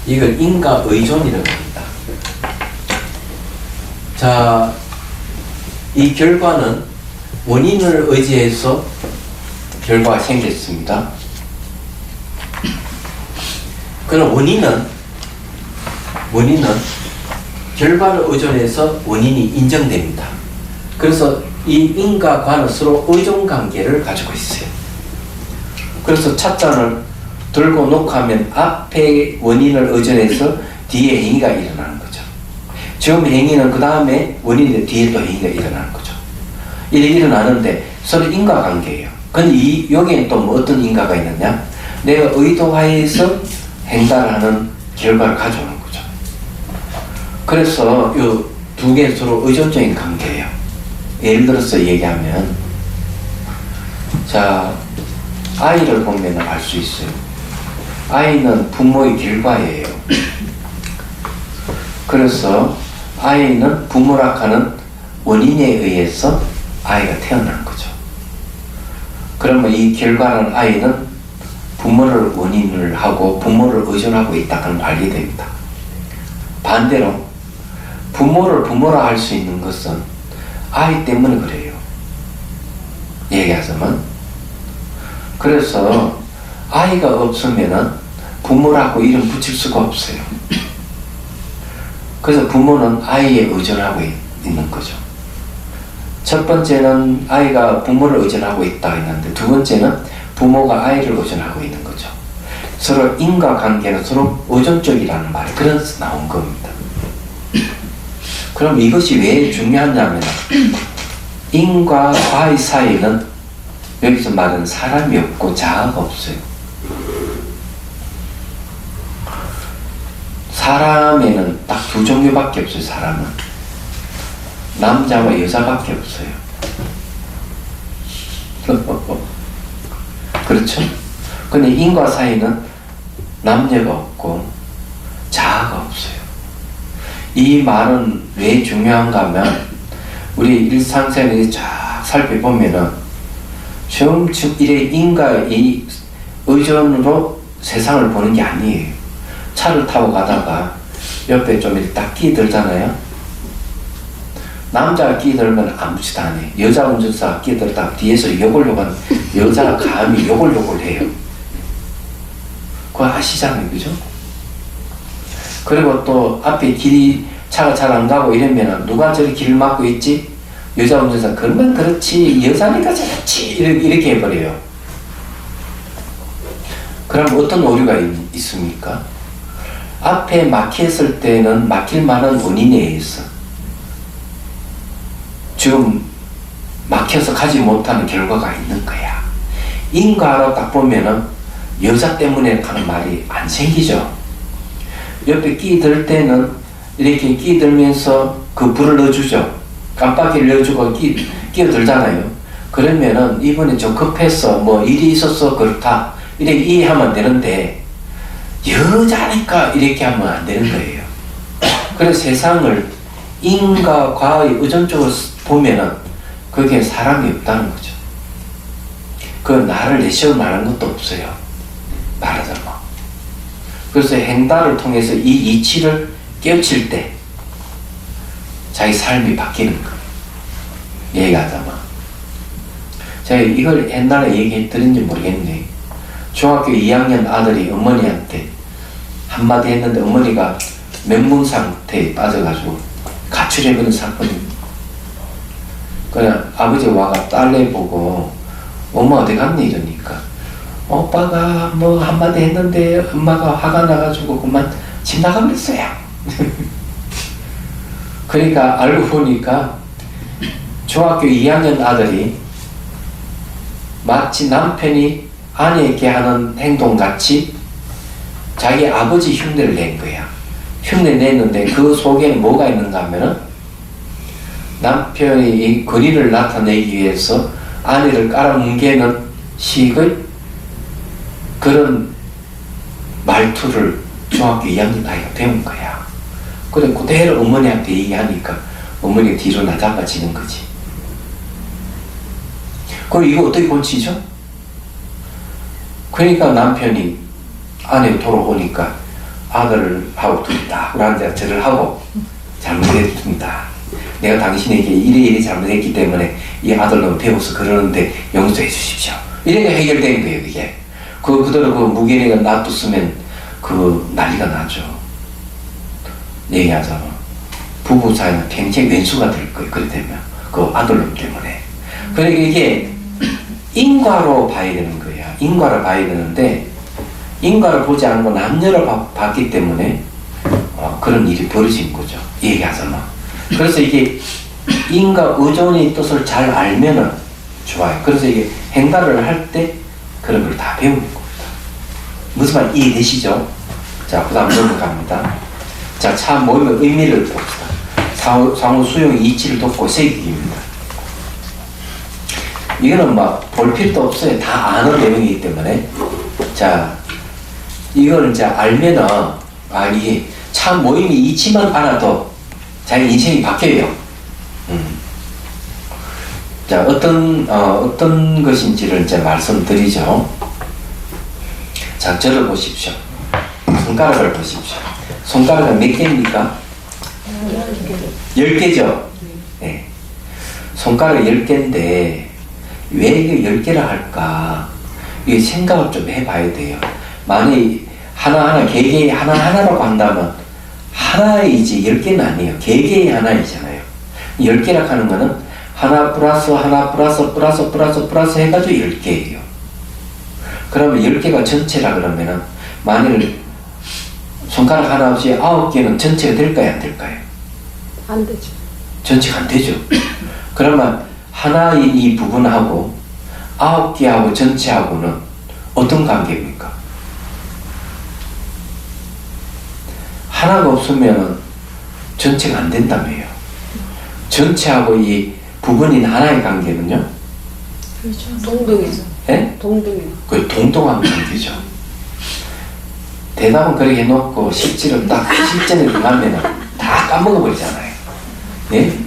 이걸 인과 의존이라고 합니다. 자, 이 결과는 원인을 의지해서 결과가 생겼습니다. 그럼 원인은 결과를 의존해서 원인이 인정됩니다. 그래서 이 인과 관은 서로 의존 관계를 가지고 있어요. 그래서 찻잔을 들고 놓고 하면 앞에 원인을 의존해서 뒤에 행위가 일어나는 거죠. 지금 행위는 그 다음에 원인이 뒤에 또 행위가 일어나는 거죠. 이렇게 일어나는데 서로 인과관계예요. 근데 여기에는 또 뭐 어떤 인과가 있느냐? 내가 의도하에서 행달하는 결과를 가져오는 거죠. 그래서 이 두 개 서로 의존적인 관계예요. 예를 들어서 얘기하면, 자, 아이를 보면 알 수 있어요. 아이는 부모의 결과예요. 그래서 아이는 부모라 하는 원인에 의해서 아이가 태어난 거죠. 그러면 이 결과는 아이는 부모를 원인을 하고 부모를 의존하고 있다는 걸 알게 됩니다. 반대로 부모를 부모라 할 수 있는 것은 아이 때문에 그래요. 얘기하자면, 그래서 아이가 없으면은 부모라고 이름 붙일 수가 없어요. 그래서 부모는 아이에 의존하고 있는 거죠. 첫 번째는 아이가 부모를 의존하고 있다 했는데, 두 번째는 부모가 아이를 의존하고 있는 거죠. 서로 인과관계는 서로 의존적이라는 말이 그래서 나온 겁니다. 그럼 이것이 왜 중요하냐면, 인과 과의 사이에는 여기서 말하는 사람이 없고 자아가 없어요. 사람에는 딱 두 종류밖에 없어요. 사람은 남자와 여자밖에 없어요. 그렇죠? 근데 인과 사이는 남녀가 없고 자아가 없어요. 이 말은 왜 중요한가 하면, 우리 일상생활을 쫙 살펴보면은 처음 이래 인과의 의존으로 세상을 보는 게 아니에요. 차를 타고 가다가 옆에 좀 이렇게 딱 끼들잖아요. 남자가 끼들면 아무렇지도 않아요. 여자 운전사가 끼들다가 뒤에서 요걸요걸 여자가 감히 요걸요걸 해요. 그거 아시잖아요. 그죠? 그리고 또 앞에 길이 차가 잘 안 가고 이러면 누가 저리 길을 막고 있지? 여자 운전사, 그러면 그렇지, 여자니까 저렇지, 이렇게 해버려요. 그럼 어떤 오류가 있습니까? 앞에 막혔을 때는 막힐 만한 원인에 의해서 지금 막혀서 가지 못하는 결과가 있는 거야. 인과로 딱 보면은 여자 때문에 하는 말이 안 생기죠. 옆에 끼들 때는 이렇게 끼들면서 그 불을 넣어주죠. 깜빡이를 넣어주고 끼어들잖아요. 그러면은 이번에 좀 급해서 뭐 일이 있어서 그렇다 이렇게 이해하면 되는데, 여자니까 이렇게 하면 안 되는 거예요. 그래서 세상을 인과 과의 의존적으로 보면은 그게 사람이 없다는 거죠. 그 나를 내세워 말하는 것도 없어요. 말하자면. 그래서 행달을 통해서 이 이치를 깨우칠 때 자기 삶이 바뀌는 거예요. 얘기하자면. 제가 이걸 옛날에 얘기했는지 모르겠네. 중학교 2학년 아들이 어머니한테 한마디 했는데 어머니가 멘붕 상태에 빠져가지고 가출해버린 사건입니다. 그냥 아버지 와가 딸내 보고 엄마 어디 갔니 이러니까, 오빠가 뭐 한마디 했는데 엄마가 화가 나가지고 그만 집 나가버렸어요. 그러니까 알고 보니까 중학교 2학년 아들이 마치 남편이 아내에게 하는 행동같이 자기 아버지 흉내를 낸 거야. 흉내 냈는데 그 속에는 뭐가 있는가 하면은, 남편이 이 권위를 나타내기 위해서 아내를 깔아뭉개는 식의 그런 말투를 중학교 2학년 아이가 배운 거야. 그래 그대로 어머니한테 얘기하니까 어머니가 뒤로 나잡아지는 거지. 그럼 이거 어떻게 고치죠? 그러니까 남편이 아내가 돌아오니까 아들하고 둘이 딱 앉아 절을 하고 잘못했습니다. 내가 당신에게 이래 잘못했기 때문에 이 아들로 배워서 그러는데 용서해 주십시오. 이렇게 해결된 거예요, 그게. 그대로 그 무게를 놔뒀으면 그 난리가 나죠. 얘기하자면 부부 사이는 굉장히 왼수가 될 거예요. 그래 되면 그 아들놈 때문에. 그러니까 이게 인과로 봐야 되는 거야. 인과를 봐야 되는데 인과를 보지 않고 남녀를 봤기 때문에 그런 일이 벌어진 거죠. 얘기하자면. 그래서 이게 인과 의존의 뜻을 잘 알면은 좋아요. 그래서 이게 행가를 할 때 그런 걸 다 배우는 겁니다. 무슨 말 이해되시죠? 자, 그 다음 넘어갑니다. 자, 차 모임의 의미를 봅시다. 상호 수용 이치를 돕고 새기기입니다. 이거는 막 볼 필요도 없어요. 다 아는 내용이기 때문에. 자, 이걸 이제 알면은, 이게 차 모임이 이치만 알아도 자기 인생이 바뀌어요. 자, 어떤 것인지를 이제 말씀드리죠. 자, 저를 보십시오. 손가락을 보십시오. 손가락은 몇 개입니까? 10개죠? 네. 손가락 10개인데, 왜 이게 10개를 할까? 이게 생각을 좀 해봐야 돼요. 만약에 하나하나, 개개의 하나하나라고 한다면, 하나이지 10개는 아니에요. 개개의 하나이잖아요. 10개라고 하는 거는 하나 플러스 하나 플러스 해가지고 10개예요. 그러면 10개가 전체라 그러면은 만일 손가락 하나 없이 9개는 전체가 될까요? 안 될까요? 안 되죠. 전체가 안 되죠. 그러면 하나의 이 부분하고 9개하고 전체하고는 어떤 관계입니까? 하나가 없으면 전체가 안 된다며요. 전체하고 이 부분인 하나의 관계는요? 그렇죠. 동등이죠. 예? 동등이요. 그 동등한 관계죠. 대답은 그렇게 해놓고 실제로 딱 실전에 들어가면은 다 까먹어버리잖아요. 예?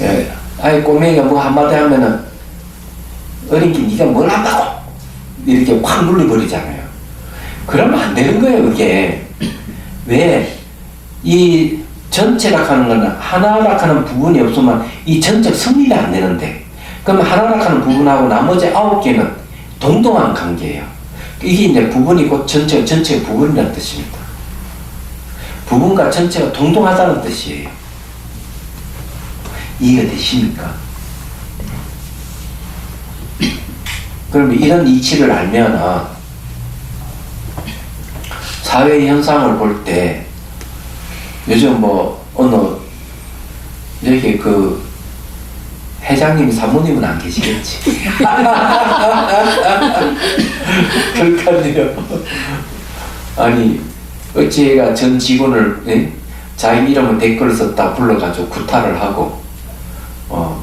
예. 아이 꼬맹이가 뭐 한마디 하면은 어린 게 네가 뭘 한다고 이렇게 확 눌러버리잖아요. 그러면 안 되는 거예요, 그게. 왜? 이 전체라 하는 거는 하나라 하는 부분이 없으면 이 전체 성립이 안 되는데, 그러면 하나라 하는 부분하고 나머지 9개는 동등한 관계예요. 이게 이제 부분이 곧 전체의 부분이라는 뜻입니다. 부분과 전체가 동등하다는 뜻이에요. 이해가 되십니까? 그러면 이런 이치를 알면 사회 현상을 볼 때 요즘 뭐 어느 이렇게 그 회장님 사모님은 안 계시겠지. 그러니까요. 아니 어찌 얘가 전 직원을 자기 이름을 댓글을 썼다 불러가지고 구타를 하고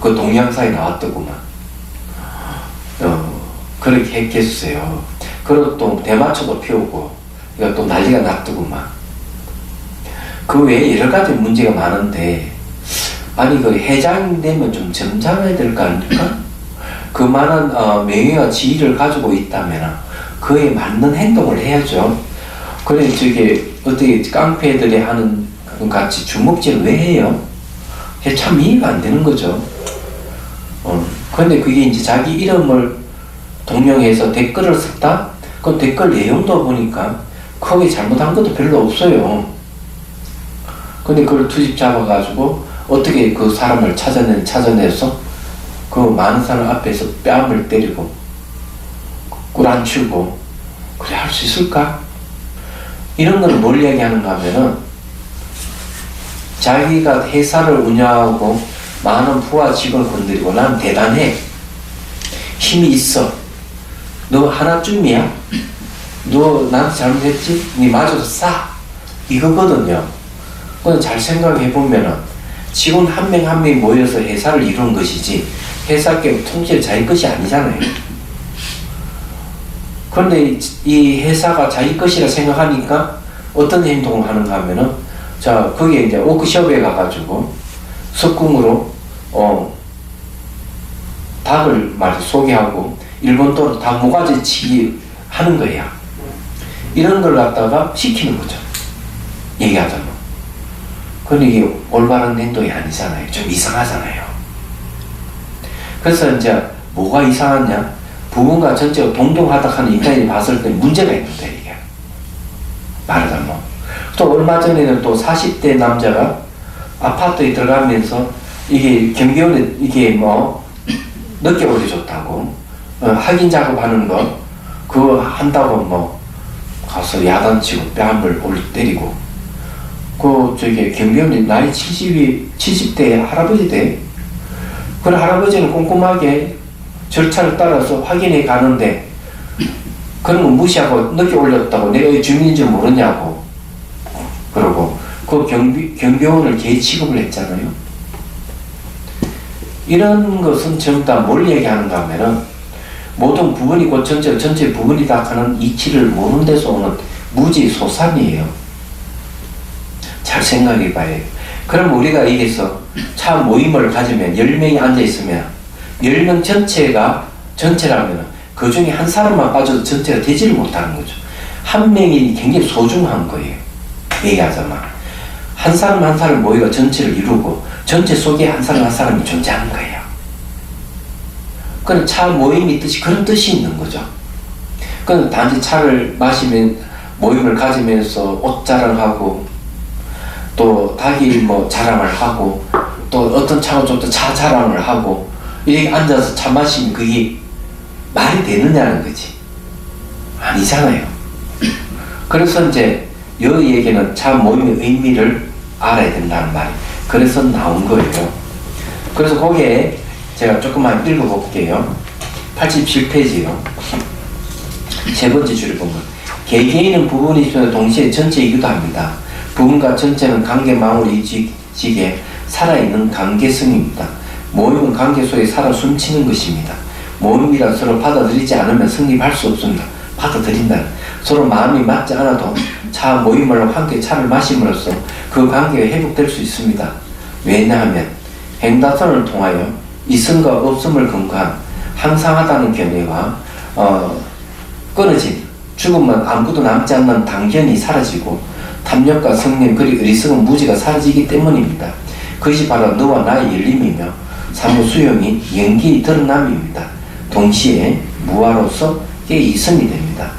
그 동영상에 나왔더구만. 그렇게 했겠어요. 그리고 또 대마초도 피우고 이거 또 난리가 났더구만. 그 외에 여러 가지 문제가 많은데, 아니 그 회장이 되면 좀 점잖아야 될 거 아닙니까? 그 많은 명예와 지위를 가지고 있다면 그에 맞는 행동을 해야죠. 그래 저게 어떻게 깡패들이 하는 같이 주먹질을 왜 해요? 참 이해가 안 되는 거죠. 근데 그게 이제 자기 이름을 동용해서 댓글을 썼다? 그 댓글 내용도 보니까 크게 잘못한 것도 별로 없어요. 근데 그걸 투집 잡아가지고 어떻게 그 사람을 찾아내서 그 많은 사람 앞에서 뺨을 때리고 꿀안치고 그래 할 수 있을까? 이런 걸 뭘 이야기하는가 하면은 자기가 회사를 운영하고 많은 부하 직원을 건드리고 난 대단해. 힘이 있어. 너 하나쯤이야? 너 나한테 잘못했지? 니 맞아서 싸. 이거거든요. 그건 잘 생각해 보면은 직원 한 명 한 명이 모여서 회사를 이룬 것이지 회사 기업 통째로 자기 것이 아니잖아요. 그런데 이 회사가 자기 것이라 생각하니까 어떤 행동을 하는가 하면은, 자, 거기에 이제 워크숍에 가가지고 석궁으로, 닭을 소개하고, 일본도로 닭 모가지 치기 하는 거야. 이런 걸 갖다가 시키는 거죠. 얘기하자면. 그런데 이게 올바른 행동이 아니잖아요. 좀 이상하잖아요. 그래서 이제 뭐가 이상하냐? 부부가 전체가 동등하다 하는 인간이 봤을 때 문제가 있는데, 이게. 말하자면. 또 얼마 전에는 또 40대 남자가 아파트에 들어가면서 이게 경비원에 이게 뭐 늦게 오기 좋다고, 확인 작업하는 거, 그거 한다고 뭐 가서 야단치고 뺨을 때리고, 저기 경비원이 나이 70대 할아버지 돼. 그런 할아버지는 꼼꼼하게 절차를 따라서 확인해 가는데, 그런 거 무시하고 늦게 올렸다고 내가 이 주민인 줄 모르냐고 그러고, 그 경비원을 개 취급을 했잖아요. 이런 것은 전부 다 뭘 얘기하는가 하면은, 모든 부분이 곧 전체 부분이다 하는 이치를 모르는 데서 오는 무지 소산이에요. 잘 생각해 봐요. 그럼 우리가 여기서 차 모임을 가지면 10명이 앉아있으면 10명 전체라면 그 중에 한 사람만 빠져도 전체가 되지를 못하는 거죠. 한 명이 굉장히 소중한 거예요. 얘기하자면. 한 사람 모이가 전체를 이루고 전체 속에 한 사람이 존재하는 거예요. 그건 차 모임이 뜻이 그런 뜻이 있는 거죠. 그건 단지 차를 마시면 모임을 가지면서 옷 자랑하고, 또 닭이 뭐 자랑을 하고, 또 어떤 차가 좀 더 차 자랑을 하고, 이렇게 앉아서 차 마시면 그게 말이 되느냐는 거지. 아니잖아요. 그래서 이제 이 얘기는 차 모임의 의미를 알아야 된다는 말이, 그래서 나온 거예요. 그래서 거기에 제가 조금만 읽어볼게요. 87페이지요. 세 번째 줄을 보면, 개개인은 부분이 있으면 동시에 전체이기도 합니다. 부분과 전체는 관계망으로 이지게 살아있는 관계성입니다. 모임은 관계 속에 살아 숨치는 것입니다. 모임이란 서로 받아들이지 않으면 성립할 수 없습니다. 받아들인다. 서로 마음이 맞지 않아도 차 모임을 함께 차를 마심으로써 그 관계가 회복될 수 있습니다. 왜냐하면 행다선을 통하여 있음과 없음을 근거한 항상하다는 견해와 끊어진 죽으면 아무것도 남지 않는 당견이 사라지고 탐욕과 성냄 그리고 어리석은 무지가 사라지기 때문입니다. 그것이 바로 너와 나의 열림이며 사무 수용이 연기의 드러남입니다. 동시에 무아로서 깨 있음이 됩니다.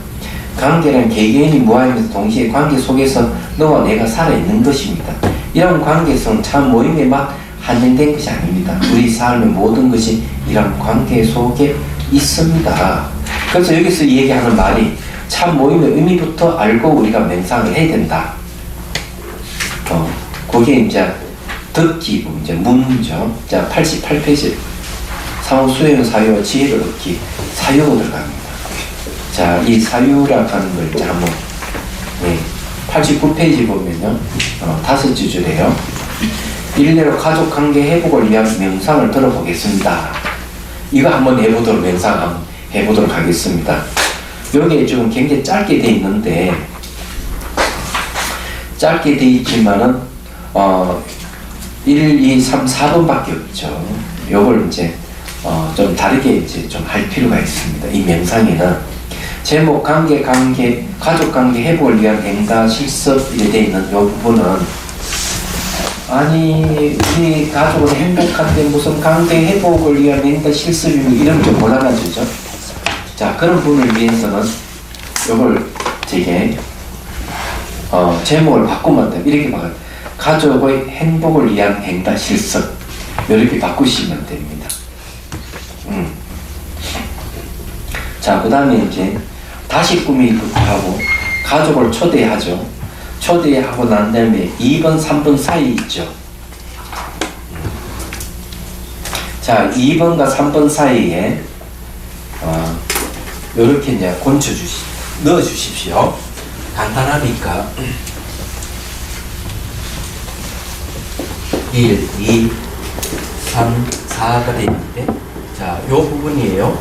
관계는 개개인이 무아이면서 동시에 관계 속에서 너와 내가 살아있는 것입니다. 이런 관계성 참 모임에만 한정된 것이 아닙니다. 우리 삶의 모든 것이 이런 관계 속에 있습니다. 그래서 여기서 얘기하는 말이 참 모임의 의미부터 알고 우리가 맹상을 해야 된다. 그게 이제 듣기고 이제 문죠. 자, 88페이지. 상호 수행 사유와 지혜를 얻기. 사유로 들어갑니다. 자, 이 사유라고 하는 걸 이제 한번, 89페이지 보면요. 5째 줄에요. 일례로 가족 관계 회복을 위한 명상을 들어보겠습니다. 이거 한번 해보도록, 명상 한번 해보도록 하겠습니다. 여기에 지금 굉장히 짧게 돼 있는데, 짧게 돼 있지만은, 1, 2, 3, 4번밖에 없죠. 요걸 이제, 좀 다르게 이제 좀 할 필요가 있습니다. 이 명상에는. 제목, 가족 관계 회복을 위한 행다 실습이 돼 있는 요 부분은, 아니, 우리 가족은 행복한데 무슨 관계 회복을 위한 행다 실습이고 이런 좀 곤란하죠. 자, 그런 분을 위해서는 요걸 되게, 제목을 바꾸면 돼요. 이렇게 바꿔요. 가족의 행복을 위한 행다 실습. 이렇게 바꾸시면 됩니다. 자, 그 다음에 이제 다시 꾸미기부터 하고 가족을 초대하죠. 초대하고 난 다음에 2번, 3번 사이 있죠. 자, 2번과 3번 사이에 요렇게 이제 넣어 주십시오. 간단하니까. 1, 2, 3, 4가 되는데 자, 요 부분이에요.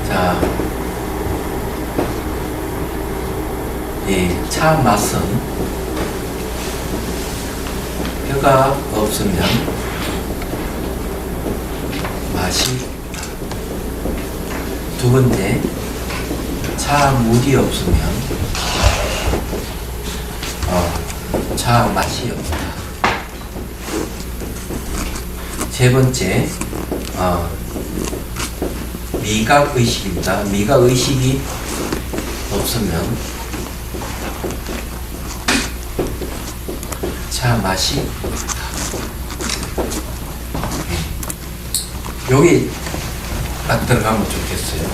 자, 예, 차 맛은 혀가 없으면 맛이 없다. 두 번째, 차 물이 없으면 차 맛이 없다. 세 번째, 미각 의식입니다. 미각 의식이 없으면 차 맛이 없다. 여기 딱 들어가면 좋겠어요.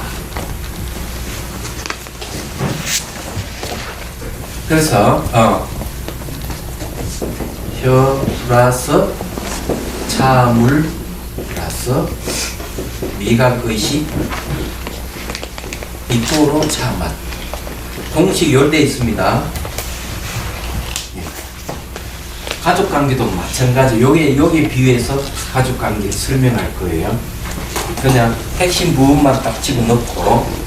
그래서 혀 플러스 차물 플러스 미각의식 이쪽으로 차맛 공식 열대 있습니다. 가족관계도 마찬가지. 여기에 비유해서 가족관계 설명할 거예요. 그냥 핵심 부분만 딱 집어넣고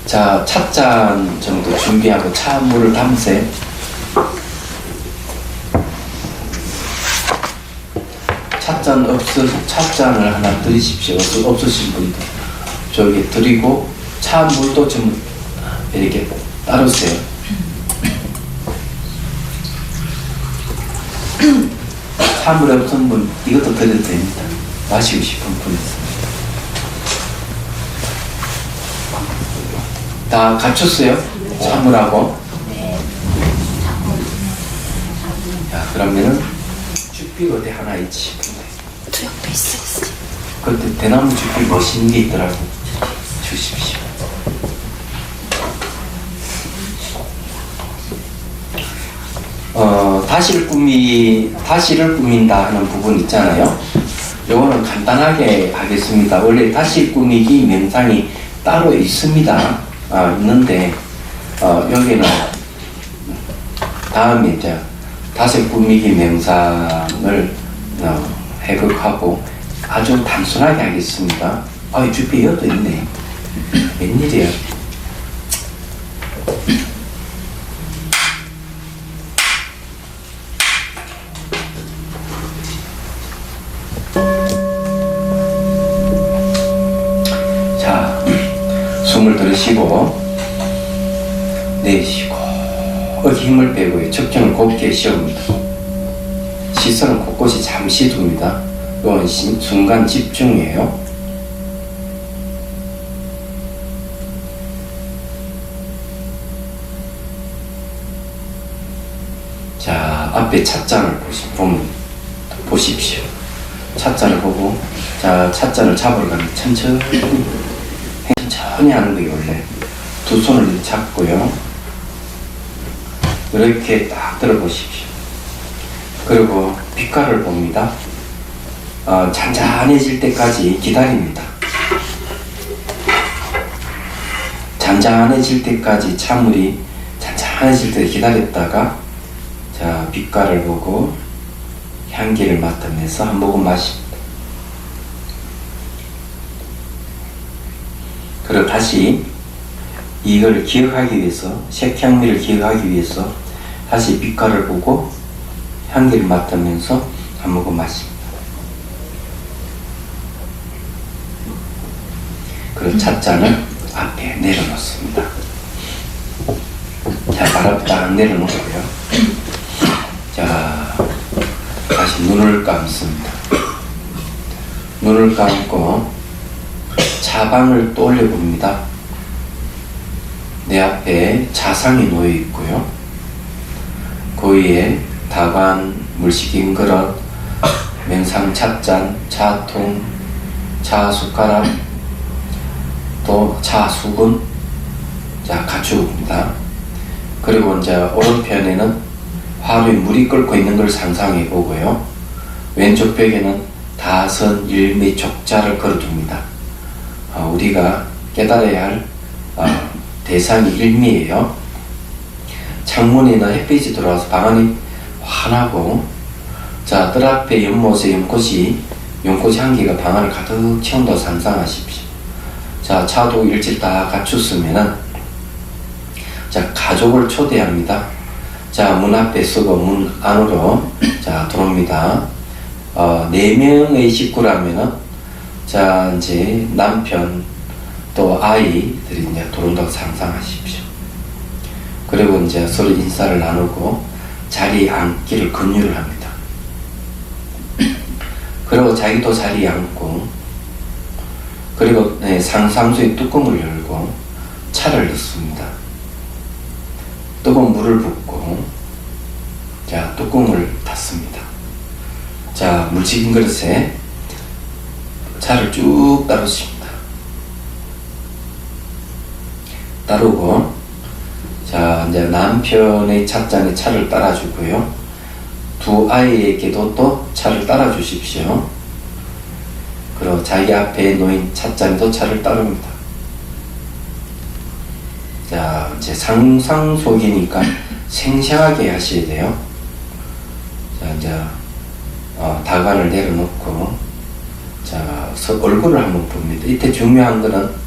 자, 찻잔 정도 준비하고 차물을 담으세요. 찻잔을 하나 드리십시오. 없으신 분도 저기 드리고 차물도 좀 이렇게 따르세요. 차물에 없는 분 이것도 드려도 됩니다. 마시고 싶은 분 있습니다. 다 갖췄어요? 차물하고. 자, 그러면은 죽비 어디 하나 있지 싶은데. 저 옆에 있어. 그때 대나무 죽비 멋있는 게 있더라고. 주십시오. 다시를 꾸민다 하는 부분 있잖아요. 요거는 간단하게 하겠습니다. 원래 다시 꾸미기 명상이 따로 있습니다. 있는데, 여기는 다음에 이제 다시 꾸미기 명상을 해극하고 아주 단순하게 하겠습니다. 이 주변에 여도 있네. 웬일이야. 자, 숨을 들이쉬고 내쉬고 힘을 빼고 척추는 곱게 쉬옵니다. 시선은 곳곳이 잠시 둡니다. 이건 순간 집중이에요. 자, 앞에 찻잔을 보십시오. 찻잔을 보고, 자, 찻잔을 잡으러 가면 천천히 하는 거예요. 원래 두 손을 이렇게 잡고요. 이렇게 딱 들어보십시오. 그리고 빛깔을 봅니다. 잔잔해질 때까지 기다립니다. 잔잔해질 때까지 찬물이 잔잔해질 때 기다렸다가 자, 빛깔을 보고 향기를 맡으면서 한 모금 마십니다. 그리고 다시 이걸 기억하기 위해서, 색향미를 기억하기 위해서 다시 빛깔을 보고 향기를 맡으면서 한 모금 마십니다. 그리고 찻잔을 앞에 내려놓습니다. 자, 바로 딱 내려놓고요. 자, 다시 눈을 감습니다. 눈을 감고 차방을 또 올려봅니다. 내 앞에 차상이 놓여 있고요. 그 위에 다관, 물 식힌 그릇, 명상 찻잔, 차통, 차 숟가락, 또 차 수건, 자, 갖추고 봅니다. 그리고 이제 오른편에는 화루에 물이 끓고 있는 걸 상상해 보고요. 왼쪽 벽에는 다선, 일미, 족자를 걸어둡니다. 우리가 깨달아야 할 대상이 일미예요. 창문에는 햇빛이 들어와서 방 안이 환하고, 자, 뜰 앞에 연못에 연꽃이 향기가 방 안을 가득 채운다고 상상하십시오. 자, 차도 일찍 다 갖췄으면은, 자, 가족을 초대합니다. 자, 문 앞에 서고 문 안으로, 자, 들어옵니다. 4명의 식구라면은, 자, 이제 남편, 또 아이들이 이제 들어온다고 상상하십시오. 그리고 이제 서로 인사를 나누고 자리에 앉기를 권유를 합니다. 그리고 자기도 자리에 앉고, 그리고 상상수의 뚜껑을 열고 차를 넣습니다. 뜨거운 물을 붓고, 자, 뚜껑을 닫습니다. 자, 물치긴 그릇에 차를 쭉 따르십니다. 따르고, 자, 이제 남편의 찻잔에 차를 따라주고요. 두 아이에게도 또 차를 따라주십시오. 그리고 자기 앞에 놓인 찻잔에도 차를 따릅니다. 자, 이제 상상 속이니까 생생하게 하셔야 돼요. 자, 이제 다관을 내려놓고, 자, 얼굴을 한번 봅니다. 이때 중요한 거는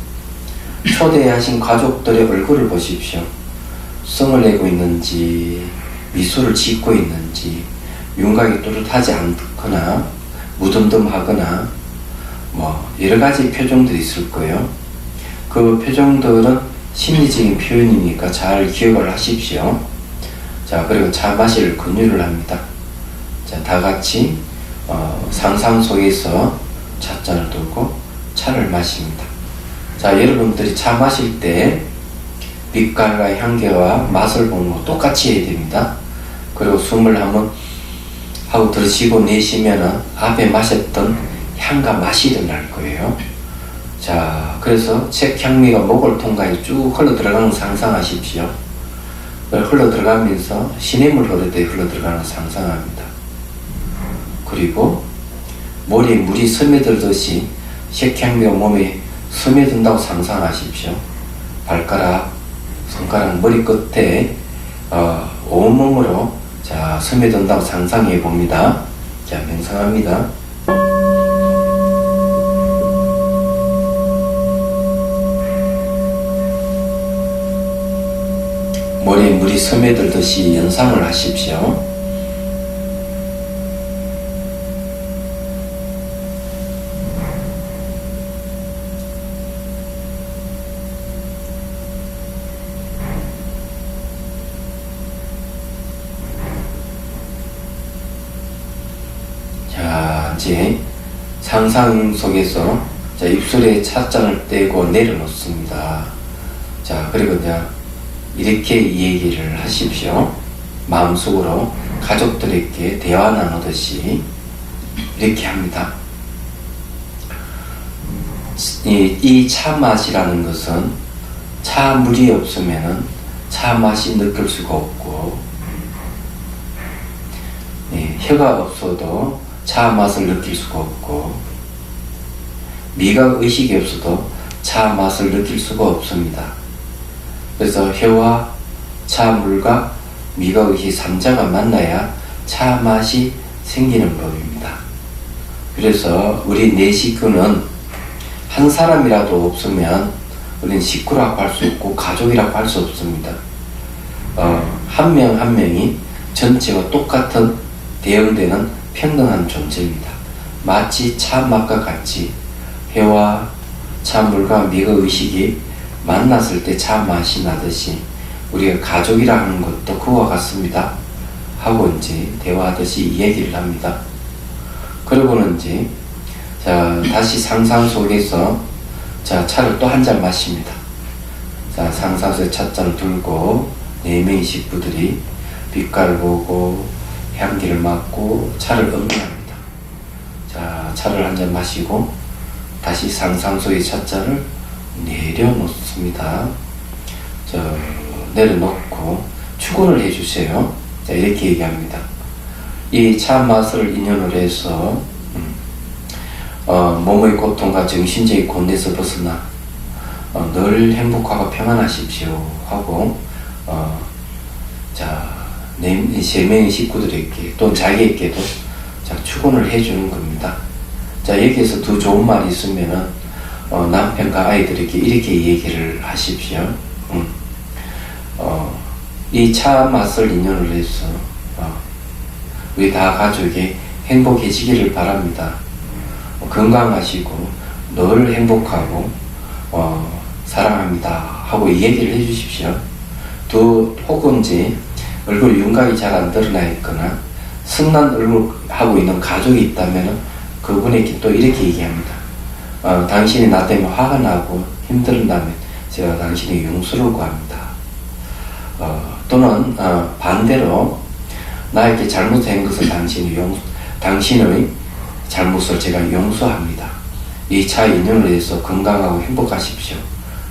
초대하신 가족들의 얼굴을 보십시오. 성을 내고 있는지, 미소를 짓고 있는지, 윤곽이 또렷하지 않거나 무덤덤하거나 뭐 여러 가지 표정들이 있을 거예요. 그 표정들은 심리적인 표현이니까 잘 기억을 하십시오. 자, 그리고 차 마실 권유를 합니다. 자, 다 같이 상상 속에서 찻잔을 들고 차를 마십니다. 자, 여러분들이 차 마실 때 빛깔과 향기와 맛을 보는 거 똑같이 해야 됩니다. 그리고 숨을 한번 하고 들으시고 내쉬면은 앞에 마셨던 향과 맛이 일어날 거예요. 자, 그래서 색향미가 목을 통과해 쭉 흘러 들어가는 거 상상하십시오. 흘러 들어가면서 시냇물 흐르듯 흘러 들어가는 거 상상합니다. 그리고 머리에 물이 스며들듯이 색향미가 몸에 스며든다고 상상하십시오. 발가락, 손가락, 머리 끝에 온몸으로 자, 스며든다고 상상해 봅니다. 자, 명상합니다. 머리에 물이 스며들듯이 연상을 하십시오. 자, 이제 상상 속에서 자, 입술에 찻잔을 떼고 내려놓습니다. 자, 그리고 이제 이렇게 얘기를 하십시오. 마음속으로 가족들에게 대화 나누듯이 이렇게 합니다. 이 차 맛이라는 것은 차 물이 없으면은 차 맛이 느낄 수가 없고, 혀가 없어도 차 맛을 느낄 수가 없고, 미각 의식이 없어도 차 맛을 느낄 수가 없습니다. 그래서 혀와 차물과 미각 의식 3자가 만나야 차 맛이 생기는 법입니다. 그래서 우리 네 식구는 한 사람이라도 없으면 우리는 식구라고 할 수 없고 가족이라고 할 수 없습니다. 한 명 한 명이 전체와 똑같은 대응되는 평등한 존재입니다. 마치 차 맛과 같이 혀와 차물과 미각 의식이 만났을 때 차 맛이 나듯이 우리가 가족이라 하는 것도 그와 같습니다. 하고 이제 대화하듯이 이야기를 합니다. 그러고는 이제 자, 다시 상상 속에서 자, 차를 또 한 잔 마십니다. 자, 상상 속에 찻잔을 들고 4명의 식구들이 빛깔을 보고 향기를 맡고 차를 음미합니다. 자, 차를 한 잔 마시고 다시 상상 속의 찻잔을 내려놓습니다. 내려놓고 축원을 해주세요. 자, 이렇게 얘기합니다. 이 차 맛을 인연으로 해서 몸의 고통과 정신적인 곤에서 벗어나 늘 행복하고 평안하십시오 하고 자, 세 명의 식구들에게 또 자기에게도 자, 축원을 해주는 겁니다. 자, 여기에서 더 좋은 말이 있으면은 남편과 아이들에게 이렇게 얘기를 하십시오. 이 차 맛을 인연을 해서 우리 다 가족이 행복해지기를 바랍니다. 건강하시고 늘 행복하고 사랑합니다 하고 이 얘기를 해주십시오. 또 혹은지 얼굴 윤곽이 잘 안 드러나 있거나 승난 얼굴 하고 있는 가족이 있다면 그분에게 또 이렇게 얘기합니다. 당신이 나 때문에 화가 나고 힘들다면 제가 당신의 용서를 구합니다. 또는 반대로 나에게 잘못한 것을 당신의 잘못을 제가 용서합니다. 이 차 인연을 해서 건강하고 행복하십시오.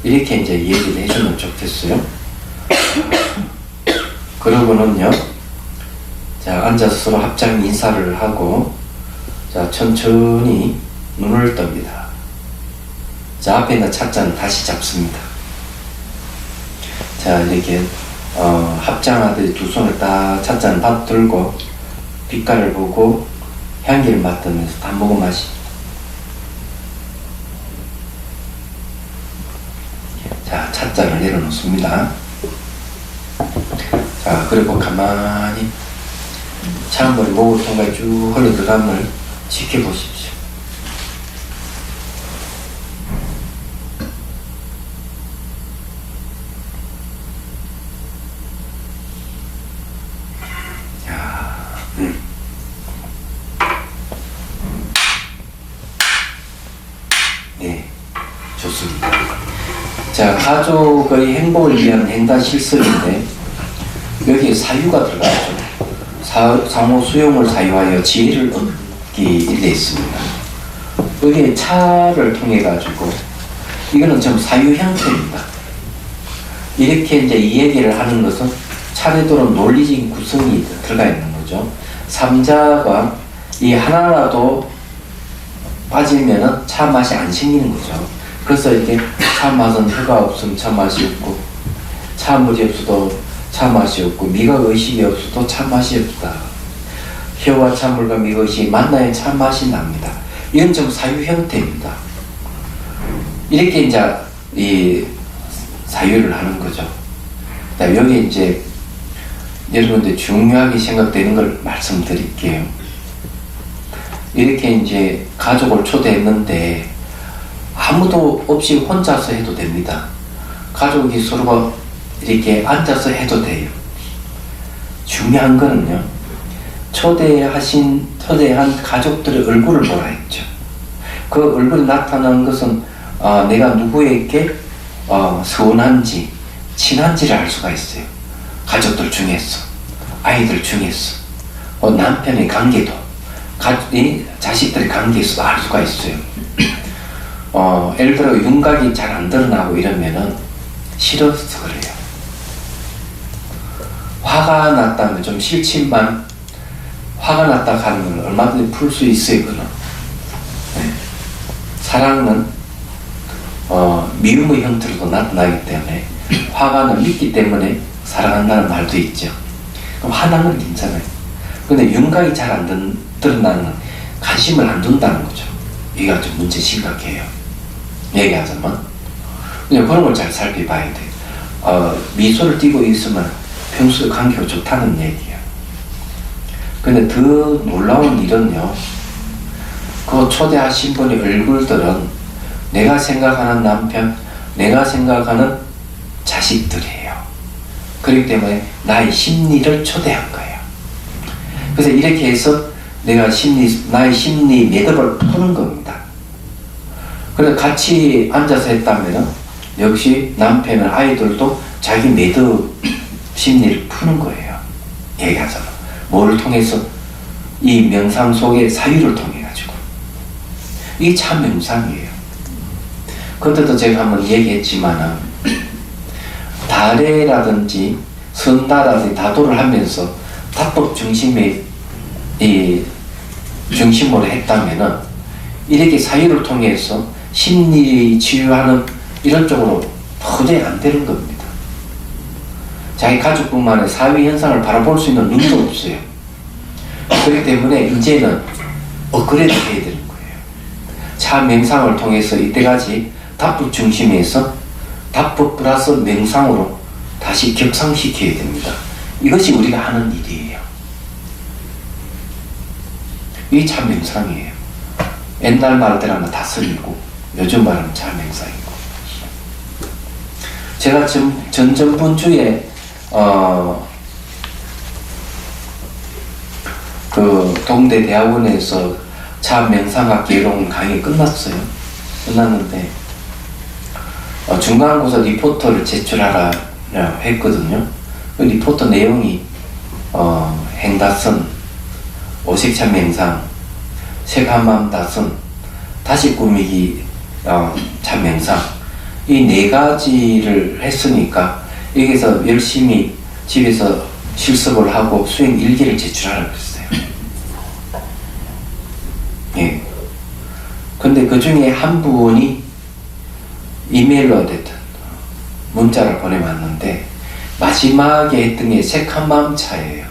이렇게 이제 얘기를 해주면 좋겠어요. 그러고는요, 자, 앉아서 서로 합장 인사를 하고, 자, 천천히 눈을 뜹니다. 자, 앞에 있는 찻잔 다시 잡습니다. 자, 이렇게, 합장하듯이 두 손을 딱 찻잔 밥 들고, 빛깔을 보고, 향기를 맡으면서 다 먹어 마십니다. 자, 찻잔을 내려놓습니다. 자, 그리고 가만히 찬물이 목을 통해 쭉 흘러들어감을 지켜보십시오. 네, 좋습니다. 자, 가족의 행복을 위한 행단 실습인데 여기에 사유가 들어가죠. 상호 수용을 사유하여 지혜를 얻기 되어 있습니다. 여기에 차를 통해 가지고 이거는 좀 사유 형태입니다. 이렇게 이제 이 얘기를 하는 것은 차례대로 논리적인 구성이 들어가 있는 거죠. 삼자가 이 하나라도 빠지면은 차 맛이 안 생기는 거죠. 그래서 이렇게 차 맛은 혀가 없으면 차 맛이 없고, 차물이 없어도 차 맛이 없고, 미각 의식이 없어도 차 맛이 없다. 혀와 찬물과 미각 의식이 만나야 차 맛이 납니다. 이건 좀 사유 형태입니다. 이렇게 이제 이 사유를 하는 거죠. 자, 여기 이제 여러분들 중요하게 생각되는 걸 말씀드릴게요. 이렇게 이제 가족을 초대했는데 아무도 없이 혼자서 해도 됩니다. 가족이 서로가 이렇게 앉아서 해도 돼요. 중요한 거는요, 초대한 가족들의 얼굴을 보라 했죠. 그 얼굴이 나타나는 것은 내가 누구에게 서운한지 친한지를 알 수가 있어요. 가족들 중에서, 아이들 중에서, 남편의 관계도, 자식들의 관계에서도 알 수가 있어요. 예를 들어 윤곽이 잘 안 드러나고 이러면은 싫어서 그래요. 화가 났다면 좀 싫지만 화가 났다 하는 건 얼마든지 풀 수 있어요. 그는 사랑은 미움의 형태로도 나타나기 때문에 화가는 믿기 때문에 사랑한다는 말도 있죠. 그럼 화나는 건 괜찮아요. 근데 윤곽이 잘 안 드러나는 건 관심을 안 둔다는 거죠. 이게 좀 문제 심각해요. 얘기하자면 그런 걸 잘 살펴봐야 돼요. 미소를 띠고 있으면 평소에 관계가 좋다는 얘기예요. 근데 더 놀라운 일은요, 그 초대하신 분의 얼굴들은 내가 생각하는 남편, 내가 생각하는 자식들이에요. 그렇기 때문에 나의 심리를 초대한 거예요. 그래서 이렇게 해서 나의 심리 매듭을 푸는 겁니다. 그래서 같이 앉아서 했다면 역시 남편은 아이들도 자기 매듭 심리를 푸는 거예요. 얘기하자면 뭐를 통해서? 이 명상 속의 사유를 통해 가지고. 이게 참 명상이에요. 그때도 제가 한번 얘기했지만은 다래라든지 선다라든지 다도를 하면서 다법 중심의 이 중심으로 했다면은 이렇게 사유를 통해서 심리 치유하는 이런 쪽으로 도저히 안 되는 겁니다. 자기 가족뿐만 아니라 사회 현상을 바라볼 수 있는 눈도 없어요. 그렇기 때문에 이제는 업그레이드 해야 되는 거예요. 차 명상을 통해서 이때까지 답법 중심에서 답법 플러스 명상으로 다시 격상시켜야 됩니다. 이것이 우리가 하는 일이에요. 이게 참 명상이에요. 옛날 말들하면 다스리고 요즘 말하면 참 명상이고. 제가 전전분주에 그 동대대학원에서 참 명상학 개론 강의 끝났어요. 끝났는데 중간고사 리포터를 제출하라 했거든요. 그 리포터 내용이 행다선, 오색찬 명상, 색한마음 다선, 다시 꾸미기 참 명상, 이 네 가지를 했으니까 여기서 열심히 집에서 실습을 하고 수행 일기를 제출하라고 했어요. 예. 근데 그 중에 한 분이 이메일로 됐든 문자를 보내왔는데 마지막에 했던 게 색한 마음 차예요.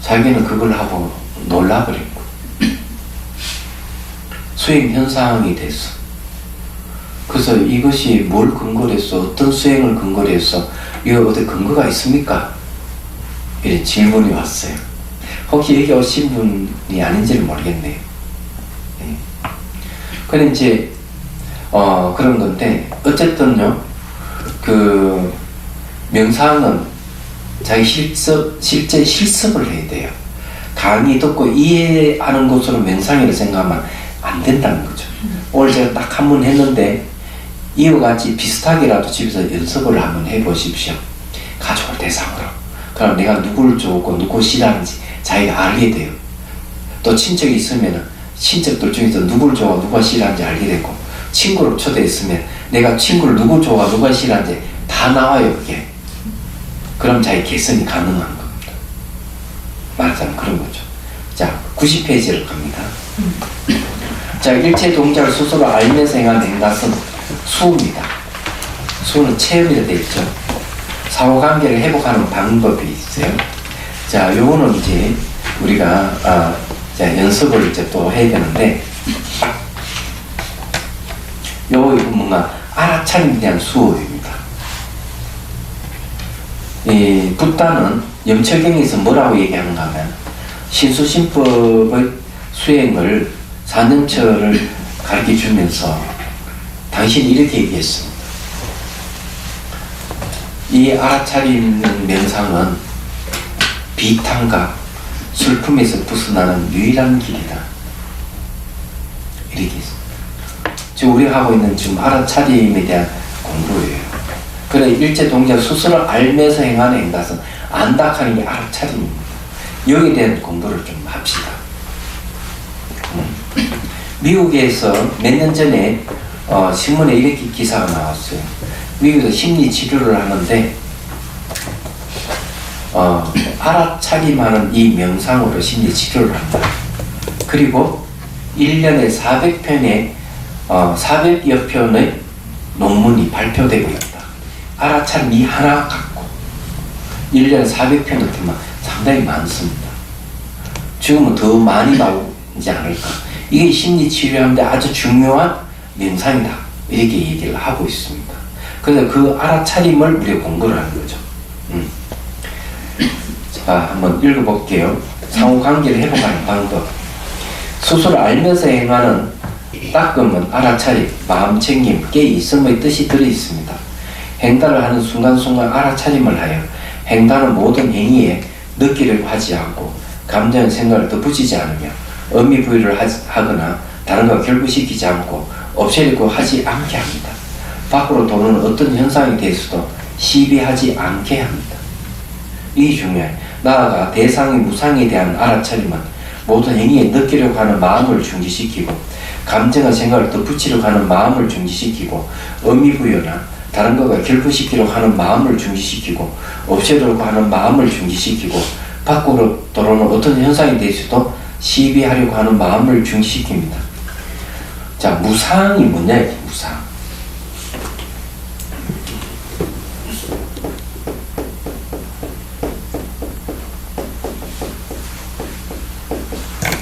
자기는 그걸 하고 놀라버렸고 수행 현상이 됐어. 그래서 이것이 뭘 근거로 해서 어떤 수행을 근거로 해서 이거 어디 근거가 있습니까? 이런 질문이 왔어요. 혹시 여기 오신 분이 아닌지는 모르겠네요. 네. 근데 이제 그런 건데 어쨌든요, 그 명상은 자기 실제 실습을 해야 돼요. 강의 듣고 이해하는 것으로 명상이라고 생각하면 안 된다는 거죠. 오늘 제가 딱 한 번 했는데 이와 같이 비슷하게라도 집에서 연습을 한번 해보십시오. 가족을 대상으로. 그럼 내가 누구를 좋고 누구 싫어하는지 자기가 알게 돼요. 또 친척이 있으면 친척들 중에서 누구를 좋아하고 누가 싫어하는지 알게 되고, 친구를 초대했으면 내가 친구를 누구 좋아하고 누가 싫어하는지 다 나와요. 그게. 그럼 자기 개선이 가능한 겁니다. 말하자면 그런 거죠. 자, 90페이지를 갑니다. 자, 일체 동작을 스스로 알면서 행하는 행다은 수입니다. 수는 체험이라 되어 있죠. 사후관계를 회복하는 방법이 있어요. 자, 요거는 이제 우리가 자, 연습을 이제 또 해야 되는데, 요거 뭔가 알아차림에 대한 수업입니다. 이 붓다는 염철경에서 뭐라고 얘기하는가 하면 신수신법의 수행을 4년철을 가르쳐 주면서 당신이 이렇게 얘기했습니다. 이 알아차리는 명상은 비탄과 슬픔에서 벗어나는 유일한 길이다. 이렇게 했습니다. 지금 우리가 하고 있는 지금 알아차림에 대한 공부예요. 그래, 일체 동작 스스로 알면서 행하는 행다은 안다 하는 게 알아차림입니다. 여기에 대한 공부를 좀 합시다. 미국에서 몇 년 전에 신문에 이렇게 기사가 나왔어요. 미국에서 심리 치료를 하는데 알아차림하는 이 명상으로 심리 치료를 한다. 그리고 1년에 400편의 400여 편의 논문이 발표되고 있다. 알아차림 이 하나 갖고 1년에 400편을 되면 상당히 많습니다. 지금은 더 많이 나오지 않을까. 이게 심리 치료하는데 아주 중요한 명상이다. 이렇게 얘기를 하고 있습니다. 그래서 그 알아차림을 우리가 공부를 하는 거죠. 자, 한번 읽어볼게요. 상호관계를 회복하는 방법. 스스로 알면서 행하는 닦음은 알아차림, 마음챙김, 깨있음의 뜻이 들어있습니다. 행단을 하는 순간순간 알아차림을 하여 행단은 모든 행위에 느끼려고 하지 않고 감정, 생각을 덧붙이지 않으며 의미 부여를 하거나 다른 것과 결부시키지 않고 없애려고 하지 않게 합니다. 밖으로 도는 어떤 현상에 대해서도 시비하지 않게 합니다. 이게 중요해요. 나아가 대상의 무상에 대한 알아차림은 모든 행위에 느끼려고 하는 마음을 중지시키고 감정과 생각을 덧붙이려고 하는 마음을 중지시키고 의미 부여나 다른 것과 결부시키려고 하는 마음을 중지시키고 없애려고 하는 마음을 중지시키고 밖으로 들어오는 어떤 현상에 대해서도 시비하려고 하는 마음을 중지시킵니다. 자, 무상이 뭐냐? 무상.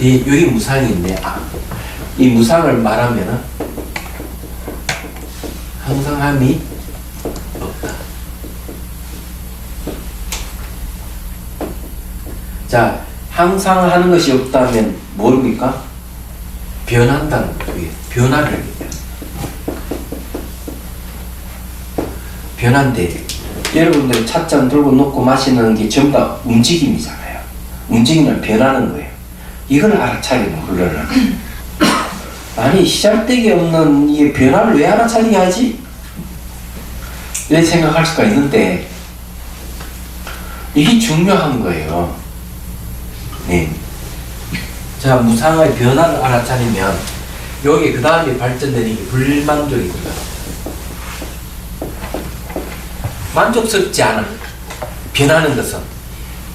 여기 무상인데, 이 무상을 말하면은 항상함이 없다. 자, 항상 하는 것이 없다면 뭡니까? 변한다는 거죠. 변화를 얘기해요. 변한데, 여러분들 찻잔 들고 놓고 마시는 게 전부 다 움직임이잖아요. 움직임을 변하는 거예요. 이걸 알아차리는 훈련을 하는. 아니, 시작되기 없는 이 변화를 왜 알아차리게 하지? 이런 생각할 수가 있는데, 이게 중요한 거예요. 네. 자, 무상의 변화를 알아차리면, 여기 그 다음에 발전되는 게 불만족이 들어가요. 만족스럽지 않아. 변하는 것은.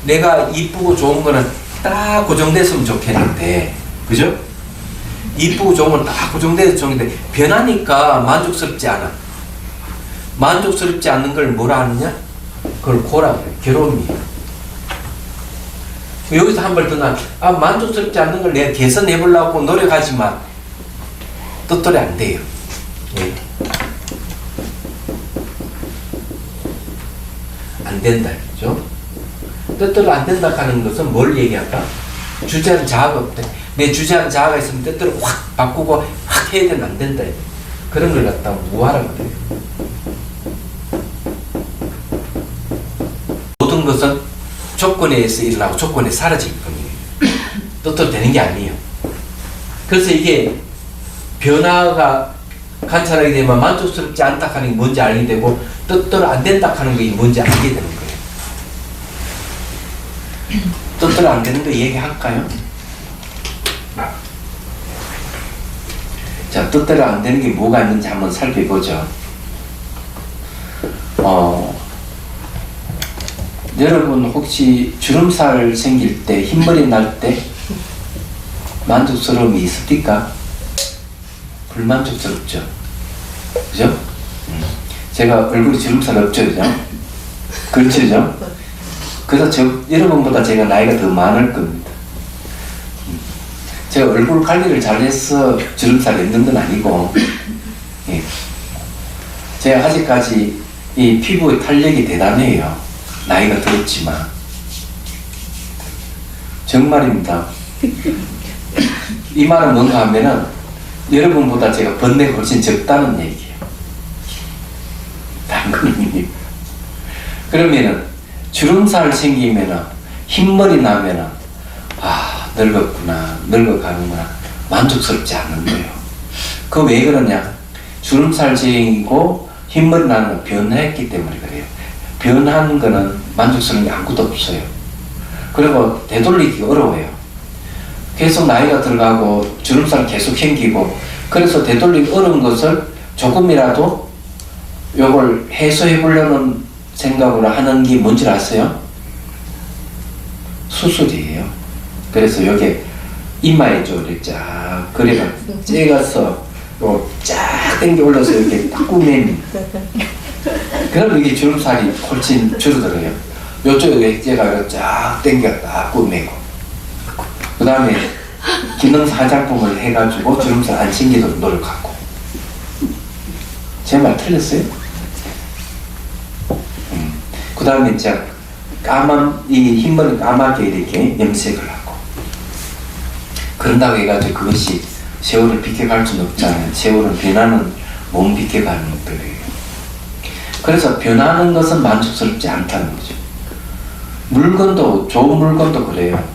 내가 이쁘고 좋은 거는 딱 고정됐으면 좋겠는데, 그죠? 이쁘고 좋은 건 딱 고정돼서 좋은데, 변하니까 만족스럽지 않아. 만족스럽지 않는 걸 뭐라 하느냐? 그걸 고라 그래. 괴로움이에요. 여기서 한 발 더 나, 만족스럽지 않는 걸 내가 개선해 보려고 노력하지만, 뜻대로 안 돼요. 네. 안 된다, 그죠? 뜻대로 안 된다 하는 것은 뭘 얘기할까? 주제한 자아가 없대. 내 주제한 자아가 있으면 뜻대로 확 바꾸고 확 해야 되면 안 된다. 그런 걸 갖다가 무하라고 그래요. 모든 것은 조건에 의해서 일어나고 조건에 사라질 뿐이에요. 뜻대로 되는 게 아니에요. 그래서 이게 변화가 관찰하게 되면 만족스럽지 않다 하는 게 뭔지 알게 되고, 뜻대로 안 된다 하는 게 뭔지 알게 되는 거예요. 뜻대로 안 되는 거 얘기할까요? 자, 뜻대로 안 되는 게 뭐가 있는지 한번 살펴보죠. 여러분 혹시 주름살 생길 때, 흰머리 날 때 만족스러움이 있습니까? 불만족스럽죠. 그죠? 제가 얼굴에 주름살 없죠, 그죠? 그렇죠, 그래서 여러분보다 제가 나이가 더 많을 겁니다. 제가 얼굴 관리를 잘해서 주름살이 있는 건 아니고, 예. 제가 아직까지 이 피부의 탄력이 대단해요. 나이가 들었지만. 정말입니다. 이 말은 뭔가 하면은, 여러분보다 제가 번뇌가 훨씬 적다는 얘기예요. 당근님. 그러면은, 주름살 생기면은, 흰머리 나면은, 늙었구나, 늙어가는구나, 만족스럽지 않는 거예요. 그 왜 그러냐? 주름살 생기고, 흰머리 나는 건 변화했기 때문에 그래요. 변한 거는 만족스러운 게 아무것도 없어요. 그리고 되돌리기 어려워요. 계속 나이가 들어가고 주름살 계속 생기고, 그래서 되돌리기 어려운 것을 조금이라도 요걸 해소해 보려는 생각으로 하는 게 뭔지 아세요? 수술이에요. 그래서 여기 이마에 쪽을 쫙 그래가 째가서 쫙 당겨 올려서 이렇게 딱 꾸매니, 그럼 이게 주름살이 훨씬 줄어들어요. 요쪽에 째가 쫙 당겨 딱 꾸매고, 그 다음에 기능사 화장품을 해가지고 주름살 안 생기도록 노력하고. 제 말 틀렸어요? 그 다음에 이제 이 흰머리 까맣게 이렇게 염색을 하고. 그런다고 해가지고 그것이 세월을 비켜갈 수는 없잖아요. 세월은 변하는 몸 비켜가는 것들이에요. 그래서 변하는 것은 만족스럽지 않다는 거죠. 물건도, 좋은 물건도 그래요.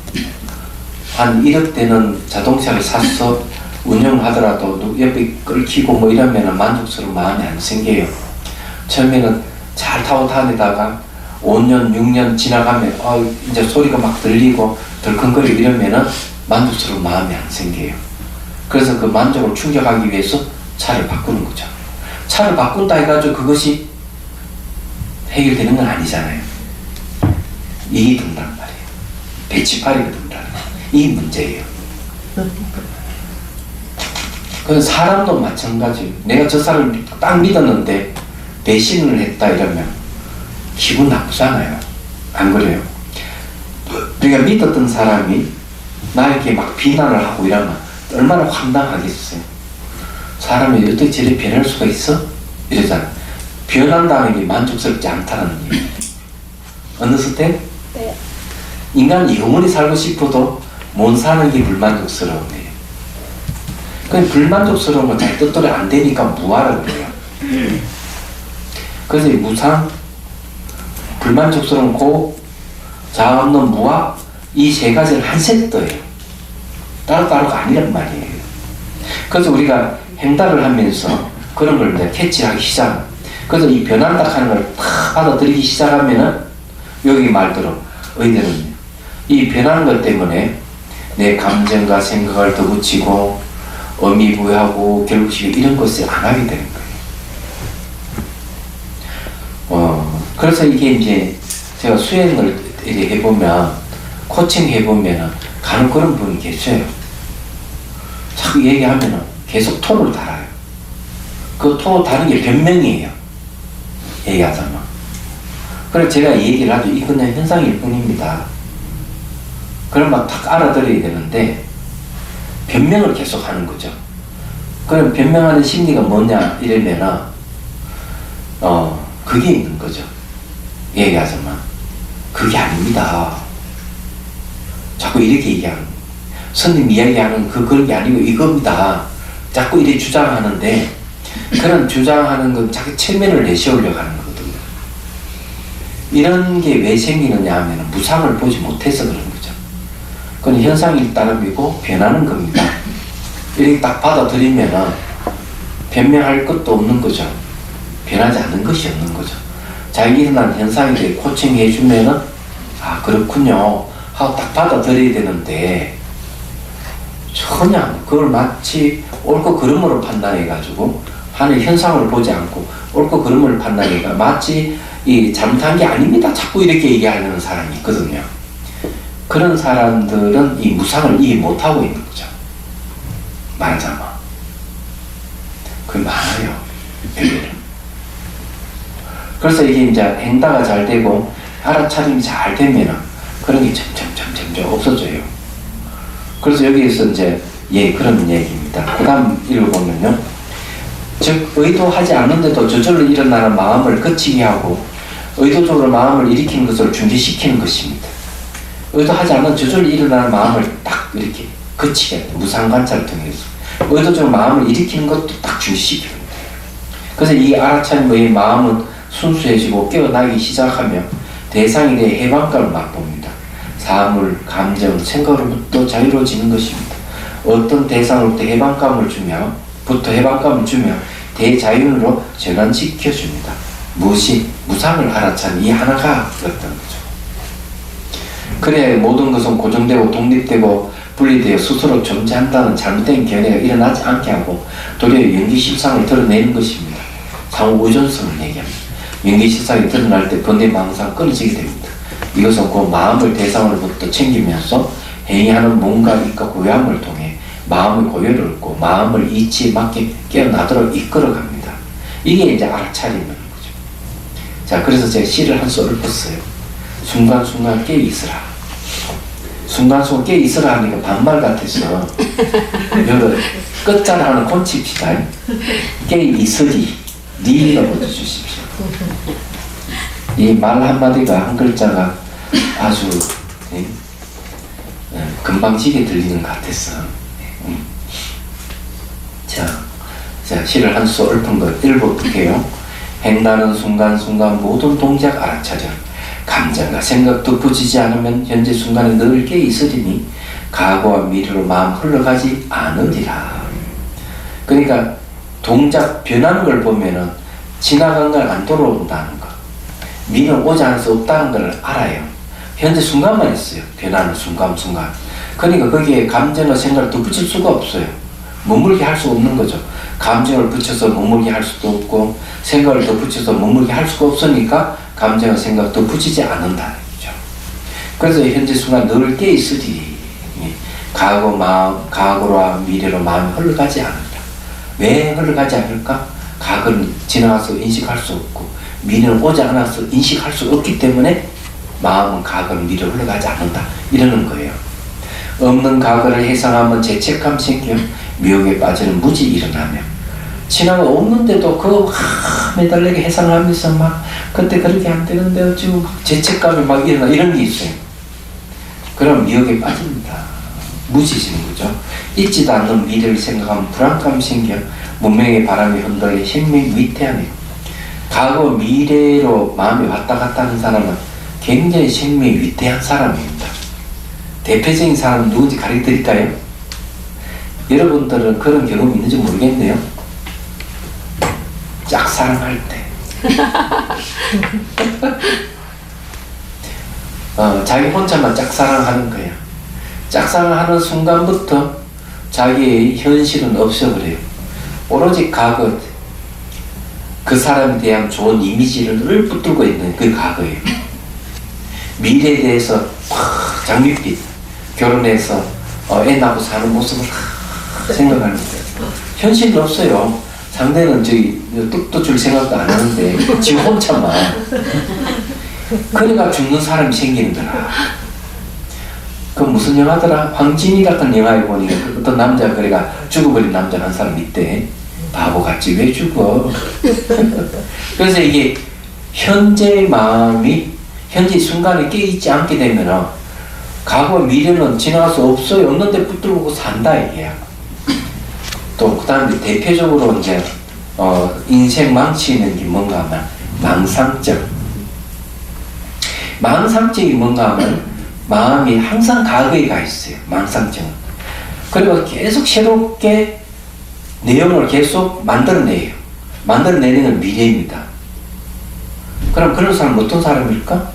한 1억 되는 자동차를 사서 운영하더라도 옆에 끌키고 뭐 이러면 만족스러운 마음이 안 생겨요. 처음에는 잘 타고 다니다가 5년, 6년 지나가면 이제 소리가 막 들리고 덜컹거리고 이러면은 만족스러운 마음이 안 생겨요. 그래서 그 만족을 충족하기 위해서 차를 바꾸는 거죠. 차를 바꾼다 해가지고 그것이 해결되는 건 아니잖아요. 이익이 든단 말이에요. 배치팔이가 든다는 이 문제예요. 그 사람도 마찬가지예요. 내가 저 사람을 딱 믿었는데 배신을 했다 이러면 기분 나쁘잖아요. 안 그래요? 우리가 믿었던 사람이 나에게 막 비난을 하고 이러면 얼마나 황당하겠어요. 사람이 어떻게 저리 변할 수가 있어? 이러잖아. 변한다는 게 만족스럽지 않다는 얘기예요. 어느 스텝? 네. 인간이 영원히 살고 싶어도 못 사는 게 불만족스러운 거예요. 그 불만족스러운 건 자기 뜻대로 안 되니까 무아라고 그래요. 그래서 이 무상, 불만족스러운 고, 자아 없는 무아, 이 세 가지를 한 세트예요. 따로따로가 아니란 말이에요. 그래서 우리가 행달을 하면서 그런 걸 이제 캐치하기 시작. 그래서 이 변한다 하는 걸 탁 받아들이기 시작하면은 여기 말대로 의대는 이 변하는 것 때문에 내 감정과 생각을 더 붙이고 의미부여하고 결국 이런 것을 안 하게 되는 거예요. 그래서 이게 이제 제가 수행을 이렇게 해보면 코칭 해보면 가는 그런 분이 계셔요. 자꾸 얘기하면은 계속 톤을 달아요. 그 톤을 다는 게 변명이에요. 얘기하자면. 그래서 제가 얘기를 하죠. 이건 그냥 현상일 뿐입니다. 그럼 막 탁 알아들어야 되는데 변명을 계속 하는 거죠. 그럼 변명하는 심리가 뭐냐 이러면은 그게 있는 거죠. 얘기하자면 그게 아닙니다. 자꾸 이렇게 얘기하는 거예요. 스님 이야기하는 그런 게 아니고 이겁니다. 자꾸 이렇게 주장하는데 그런 주장하는 건 자기 체면을 내세우려고 하는 거거든요. 이런 게 왜 생기느냐 하면 무상을 보지 못해서 그런 거죠. 그건 현상일 따름이고 변하는 겁니다. 이렇게 딱 받아들이면은 변명할 것도 없는 거죠. 변하지 않는 것이 없는 거죠. 자기 일어난 현상에 대해 코칭해 주면은 아 그렇군요 하고 딱 받아들여야 되는데 전혀 그걸 마치 옳고 그름으로 판단해 가지고 하는 현상을 보지 않고 옳고 그름을 판단해가 마치 이 잘못한 게 아닙니다 자꾸 이렇게 얘기하려는 사람이 있거든요. 그런 사람들은 이 무상을 이해 못하고 있는 거죠. 말하자면 그게 많아요. 여기는. 그래서 이게 이제 행다가 잘 되고 알아차림이 잘 되면은 그런 게 점점 없어져요. 그래서 여기에서 이제 그런 얘기입니다. 그 다음 읽어보면요. 즉 의도하지 않는데도 저절로 일어나는 마음을 그치게 하고 의도적으로 마음을 일으키는 것을 준비시키는 것입니다. 의도하지 않는 저절로 일어나는 마음을 딱 이렇게 그치게 합니다. 무상관찰을 통해서 의도적으로 마음을 일으키는 것도 딱 준비시키는 거예요. 그래서 이 알아차림의 마음은 순수해지고 깨어나기 시작하며 대상에 대해 해방감을 맛봅니다. 사물, 감정, 생각으로부터 자유로워지는 것입니다. 어떤 대상으로부터 해방감을 주며 대자연으로 전환시켜줍니다. 무엇이? 무상을 알아차린 이 하나가 어떤 거죠. 그래 모든 것은 고정되고 독립되고 분리되어 스스로 존재한다는 잘못된 견해가 일어나지 않게 하고 도리어 연기실상을 드러내는 것입니다. 상호 의존성을 얘기합니다. 연기실상이 드러날 때 번뇌가 항상 끊어지게 됩니다. 이것은 그 마음을 대상으로부터 챙기면서 행위하는 뭔가 이과 고요함을 통해 마음의 고요를 얻고 마음을 이치에 맞게 깨어나도록 이끌어갑니다. 이게 이제 알아차리는 거죠. 자, 그래서 제가 시를 한 소를 썼어요. 순간순간 깨어있으라. 순간순간 깨어있으라 하니까 반말 같아서 여기 끝자를 하나 곤칩시다. 깨어있으리 니라고 해주십시오. 이 말 한마디가 한 글자가 아주 금방지게 들리는 것 같았어. 자, 시를 한 수 읊은 것 읽어볼게요. 행나는 순간순간 모든 동작 알아차려 감정과 생각도 부지지 않으면 현재 순간에 늘 깨있으리니 과거와 미래로 마음 흘러가지 않으리라. 그러니까 동작 변하는 걸 보면은 지나간 걸 안 돌아온다는 거, 미래는 오지 않을 수 없다는 걸 알아요. 현재 순간만 있어요. 변하는 순간. 그러니까 거기에 감정과 생각을 더 붙일 수가 없어요. 머물게 할 수 없는 거죠. 감정을 붙여서 머물게 할 수도 없고 생각을 더 붙여서 머물게 할 수가 없으니까 감정과 생각을 더 붙이지 않는다는 거죠. 그래서 현재 순간 늘 깨있으리. 과거와 미래로 마음이 흘러가지 않는다. 왜 흘러가지 않을까? 과거는 지나가서 인식할 수 없고 미래는 오지 않아서 인식할 수 없기 때문에 마음은 과거는 미래로 흘러가지 않는다. 이러는 거예요. 없는 과거를 해상하면 죄책감 생겨 미혹에 빠지는 무지 일어나며 신앙은 없는데도 매달리게 해상하면서 막 그때 그렇게 안 되는데 어찌고 막 죄책감이 막 일어나 이런 게 있어요. 그럼 미혹에 빠집니다. 무지지는 거죠. 잊지도 않는 미래를 생각하면 불안감이 생겨 문명의 바람이 흔들려 생명이 위태하네요. 과거 미래로 마음이 왔다 갔다 하는 사람은 굉장히 생명이 위태한 사람입니다. 대표적인 사람은 누군지 가르쳐드릴까요? 여러분들은 그런 경험이 있는지 모르겠네요. 짝사랑할 때 자기 혼자만 짝사랑하는 거야. 짝사랑하는 순간부터 자기의 현실은 없어버려요. 오로지 과거 그 사람에 대한 좋은 이미지를 늘 붙들고 있는 그 과거예요. 미래에 대해서 장밋빛 결혼해서 애 낳고 사는 모습을 생각하는 거예요. 현실은 없어요. 상대는 저기 뚝도 줄 생각도 안 하는데 지 혼자만. 그러니까 죽는 사람이 생기는 거라. 그 무슨 영화더라? 황진이 같은 영화에 보니까 어떤 남자 그래가 죽어버린 남자 한 사람 있대. 바보같이 왜 죽어? 그래서 이게 현재의 마음이 현재 순간에 깨있지 않게 되면 과거 미래는 지나갈 수 없어요. 없는데 붙들고 산다 이게야. 또 그 다음에 대표적으로 이제 인생 망치는 게 뭔가 하면 망상증. 망상증이 뭔가 하면 마음이 항상 과거에 가 있어요. 망상증은. 그리고 계속 새롭게 내용을 계속 만들어내요. 만들어내는 건 미래입니다. 그럼 그런 사람은 어떤 사람일까?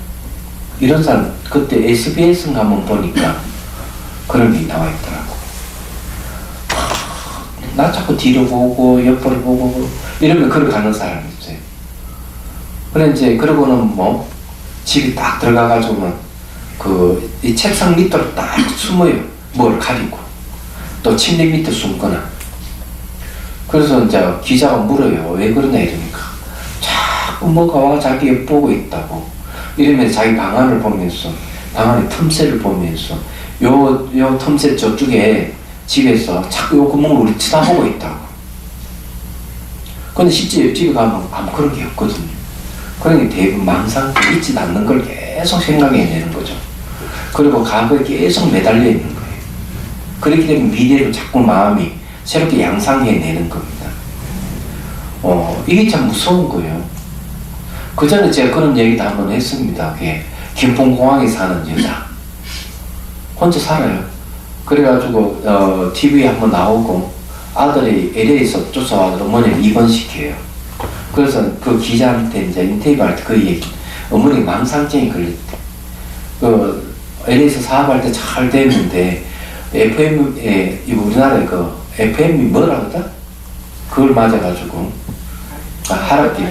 이런 사람 그때 SBS 한번 보니까 그런 게 나와 있더라고. 나 자꾸 뒤로 보고 옆으로 보고 이러면 걸어가는 사람이 있어요. 그래 이제 그러고는 뭐 집에 딱 들어가가지고는 이 책상 밑으로 딱 숨어요. 뭘 가리고 또 침대 밑에 숨거나. 그래서 이제 기자가 물어요. 왜 그러냐 이러니까 자꾸 뭐가 와 자기 엿보고 있다고. 이러면서 자기 방안을 보면서 방안의 틈새를 보면서 요 틈새 저쪽에 집에서 자꾸 요 구멍을 우리 쳐다보고 있다고. 근데 실제 옆집에 가면 아무 그런 게 없거든요. 그러니까 대부분 망상 잊지 않는 걸 계속 생각해내는 거죠. 그리고 과거에 계속 매달려 있는 거예요. 그렇게 되면 미래로 자꾸 마음이 새롭게 양상해내는 겁니다. 이게 참 무서운 거예요. 그 전에 제가 그런 얘기도 한번 했습니다. 그게 김포공항에 사는 여자. 혼자 살아요. 그래가지고 TV에 한번 나오고 아들이 LA에서 쫓아와서 어머니를 입원시켜요. 그래서 그 기자한테 이제 인터뷰할 때 그 얘기. 어머니 망상증이 걸렸대. LA에서 사업할 때 잘 됐는데 FM에 우리나라에 FM이 뭐라 그러다? 그걸 맞아가지고 하락기.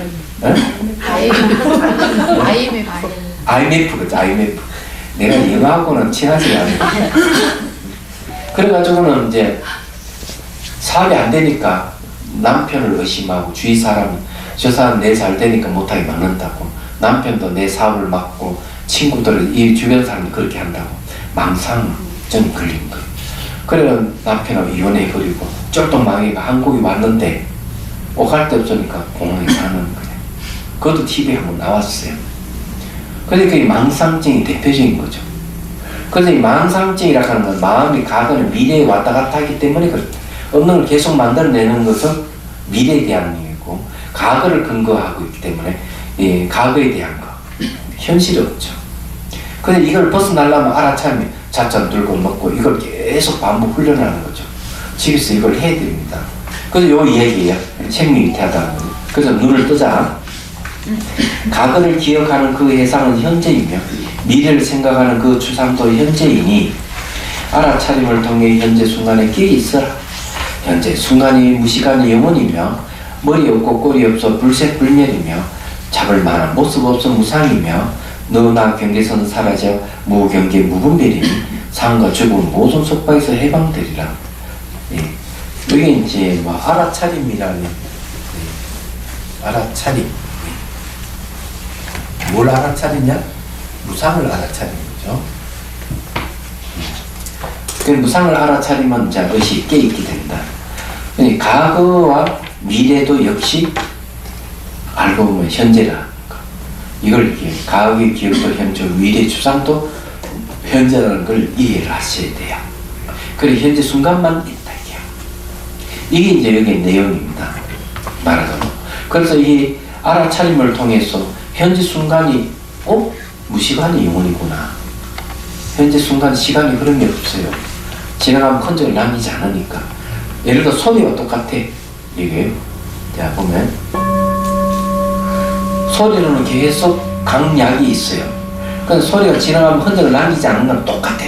IMF. 내가 영어하고는 친하지 않아. 그래가지고는 이제 사업이 안 되니까 남편을 의심하고 주위 사람은 저 사람 내 잘 되니까 못하게 막는다고. 남편도 내 사업을 막고 친구들을 이 주변 사람들 그렇게 한다고. 망상증 걸린 거예요. 그래서 남편하고 이혼해버리고 쫄떡망이가 한국에 왔는데 오갈 데 없으니까 공항에 가는 거예요. 그것도 TV에 한번 나왔어요. 그러니까 이 망상증이 대표적인 거죠. 그래서 이 망상증이라고 하는 건 마음이 과거는 미래에 왔다 갔다 하기 때문에 그렇다. 없는 걸 계속 만들어내는 것은 미래에 대한 얘기고 과거를 근거하고 있기 때문에 과거에 대한 거 현실이 없죠. 그래서 이걸 벗어나려면 알아차리면 잣잔 들고 먹고 이걸 계속 반복 훈련하는 거죠. 집에서 이걸 해야 됩니다. 그래서 요 얘기예요. 생명이 위태하다는 거. 그래서 눈을 뜨자. 과거를 기억하는 그 해상은 현재이며 미래를 생각하는 그 추상도 현재이니 알아차림을 통해 현재 순간에 끼어 있어라. 현재 순간이 무시간이 영원이며 머리 없고 꼬리 없어 불색불멸이며 잡을 만한 모습 없어 무상이며 너나 경계선은 사라져 무경계 무분별이니 삶과 죽음 모든 속박에서 해방되리라. 이게 이제 뭐 알아차림이라는 알아차림. 뭘 알아차리냐? 무상을 알아차리는 거죠. 그 무상을 알아차리면 이제 의식이 깨있게 된다. 과거와 미래도 역시 알고 보면 현재라. 이걸 이렇게 과거의 기억도 현재, 미래 추상도 현재라는 걸 이해를 하셔야 돼요. 그리고 현재 순간만 있다. 이게 이제 여기 내용입니다. 말하자면. 그래서 이 알아차림을 통해서 현재 순간이 무시간이 영원이구나. 현재 순간 시간이 흐름이 없어요. 지나가면 흔적을 남기지 않으니까. 예를 들어 소리가 똑같아. 이게 자 보면 소리로는 계속 강약이 있어요. 그래서 소리가 지나가면 흔적을 남기지 않는 건 똑같아.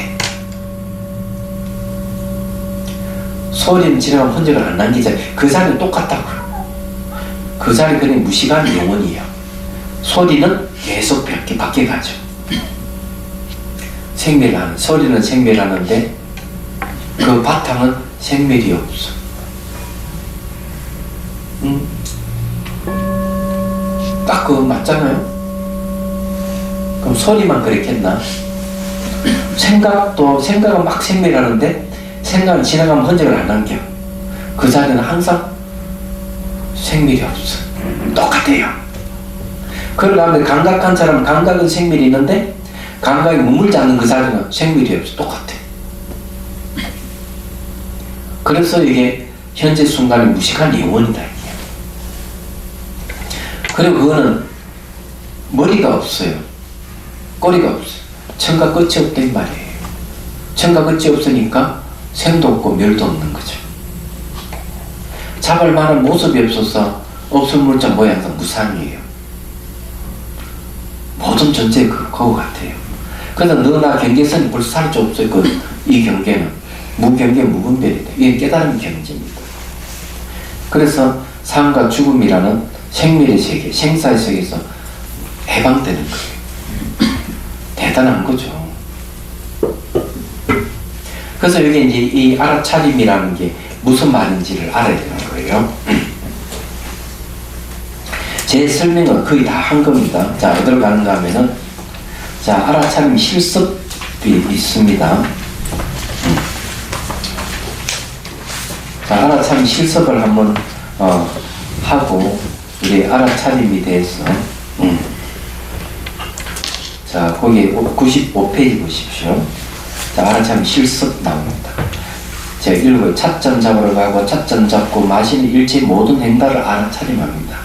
소리는 지나가면 흔적을 안 남기잖아요. 그 자리는 똑같다고요. 그 자리 그냥 무시간 영원이에요. 소리는 계속 바뀌어가죠. 생멸하는, 소리는 생멸하는데 그 바탕은 생멸이 없어. 딱 그거 맞잖아요. 그럼 소리만 그랬겠나? 생각은 막 생멸하는데 생각은 지나가면 흔적을 안 남겨. 그 자리는 항상 생멸이 없어. 똑같아요. 그러고 감각한 사람은 감각은 생멸이 있는데 감각이 머물지 않는 그 자리는 생멸이 없어. 똑같아. 그래서 이게 현재 순간이 무식한 영원이다. 그리고 그거는 머리가 없어요. 꼬리가 없어요. 천과 끝이 없단 말이에요. 천과 끝이 없으니까 생도 없고 멸도 없는 거죠. 잡을 만한 모습이 없어서 없은 물자 모양은 무상이에요. 모든 전체 그거 같아요. 그래서 너나 경계선이 벌써 살이 좀 없어요. 이 경계는 무경계 무분별이다. 이게 깨달음 경지입니다. 그래서 삶과 죽음이라는 생멸의 세계, 생사의 세계에서 해방되는 거예요. 대단한 거죠. 그래서 여기 이제 이 알아차림이라는 게 무슨 말인지를 알아야 되는 거예요. 제 설명은 거의 다 한 겁니다. 자, 어디로 가는가 하면은, 자, 알아차림 실습이 있습니다. 자, 알아차림 실습을 한번, 하고, 우리 알아차림에 대해서, 자, 거기 95페이지 보십시오. 자, 알아차림 실습 나옵니다. 제가 읽어요. 찻잔 잡으러 가고 찻잔 잡고 마시는 일체 모든 행달을 알아차림합니다.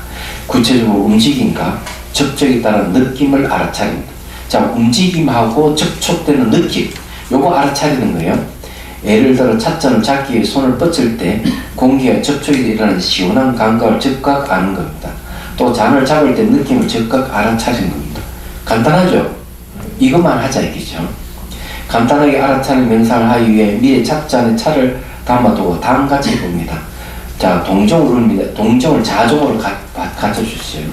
구체적으로 움직임과 접촉에 따른 느낌을 알아차립니다. 자, 움직임하고 접촉되는 느낌, 요거 알아차리는 거예요. 예를 들어 찻잔을 잡기 위해 손을 뻗을 때 공기와 접촉이 일어나는 시원한 감각을 즉각 아는 겁니다. 또 잔을 잡을 때 느낌을 즉각 알아차리는 겁니다. 간단하죠? 이것만 하자 이겠죠. 간단하게 알아차리는 명상을 하기 위해 미래 찻잔에 차를 담아두고 다음같이 해봅니다. 자, 동정을 웁니다. 동정을 자정으로 갖춰주세요.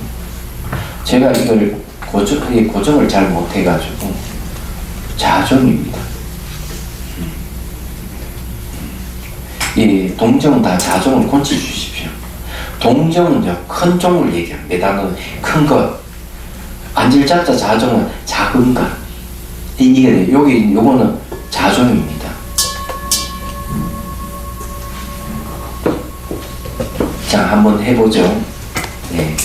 제가 이걸 고정을 잘 못해가지고 자정입니다. 이 동정은 다 자정을 고쳐주십시오. 동정은요, 큰 종을 얘기합니다. 매다는 큰 것. 앉을 자자 자정은 작은 것. 이게 요거는 자정입니다. 자, 한번 해보죠. 네.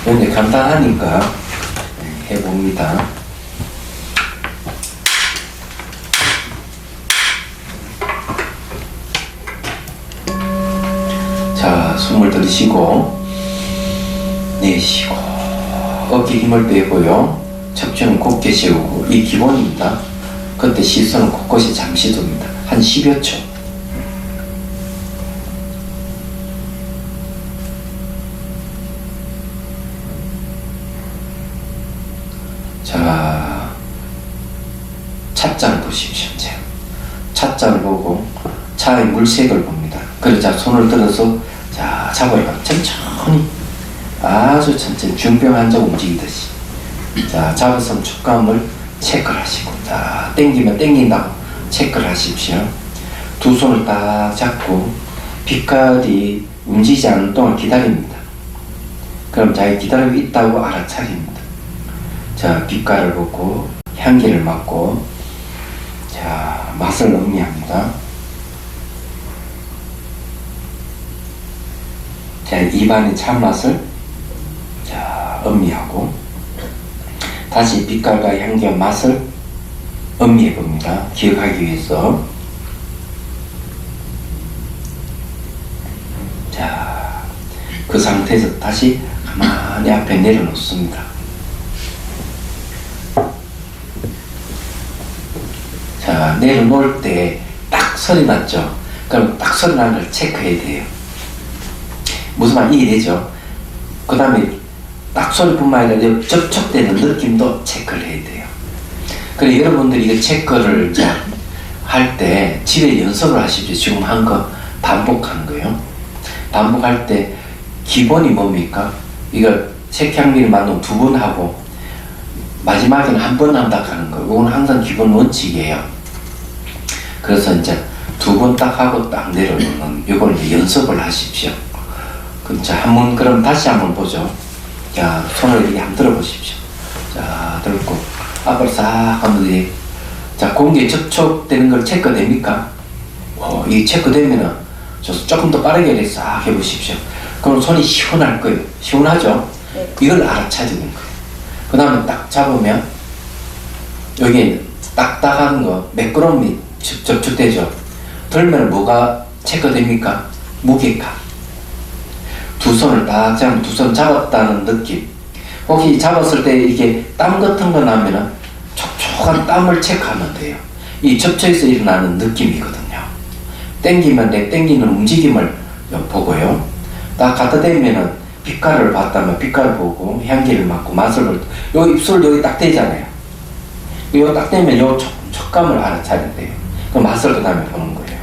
근데 간단하니까 해봅니다. 자, 숨을 들이쉬고 내쉬고 어깨 힘을 빼고요. 척추는 곧게 세우고, 이 기본입니다. 그때 시선은 곳곳에 잠시 둡니다. 한 10여 초. 자, 찻잔을 보십시오. 찻잔을 보고 차의 물색을 봅니다. 그러자 손을 들어서 자, 잡아요. 천천히, 아주 천천히 중병 환자 움직이듯이. 자, 잡아서 촉감을 체크를 하시고, 자, 땡기면 땡긴다고 체크를 하십시오. 두 손을 딱 잡고 빛깔이 움직이지 않는 동안 기다립니다. 그럼 자기 기다리고 있다고 알아차립니다. 자, 빛깔을 보고 향기를 맡고 자, 맛을 음미합니다. 자, 입안의 찬맛을 자, 음미하고 다시 빛깔과 향기와 맛을 음미해 봅니다. 기억하기 위해서. 자, 그 상태에서 다시 가만히 앞에 내려놓습니다. 자, 내려놓을 때 딱 소리 났죠? 그럼 딱 소리 나는 걸 체크해야 돼요. 무슨 말 이해되죠? 그 다음에 딱 소리뿐만 아니라 접촉되는 느낌도 체크를 해야 돼요. 그래 여러분들이 이거 체크를 할 때 집에 연습을 하십시오. 지금 한 거 반복하는 거예요. 반복할 때 기본이 뭡니까? 이거 색향미를 만든 2번 하고 마지막에는 1번 한다 하는 거. 이건 항상 기본 원칙이에요. 그래서 이제 2번 딱 하고 딱 내려놓는 이걸 이제 연습을 하십시오. 자, 한번 그럼 다시 한번 보죠. 자, 손을 이렇게 한번 들어보십시오. 자, 들고 앞으로 싹 한번 이렇게. 자, 공기에 접촉되는 걸 체크됩니까? 이 체크되면은 조금 더 빠르게 이렇게 싹 해보십시오. 그럼 손이 시원할 거예요. 시원하죠? 네. 이걸 알아차리는 거예요. 그 다음에 딱 잡으면 여기 딱딱한 거 매끄러움이 접촉되죠. 들면 뭐가 체크됩니까? 무게감. 두 손을 딱 잡으면 두 손 잡았다는 느낌. 혹시 잡았을 때 이게 땀 같은 거 나면은 촉촉한 땀을 체크하면 돼요. 이 접촉에서 일어나는 느낌이거든요. 땡기면 내 땡기는 움직임을 보고요. 딱 갖다 대면은 빛깔을 봤다면 빛깔을 보고 향기를 맡고 맛을 볼 때 요 입술 여기 딱 대잖아요. 요 딱 대면 요 촉감을 알아차려야 돼요. 그 맛을 그 다음에 보는 거예요.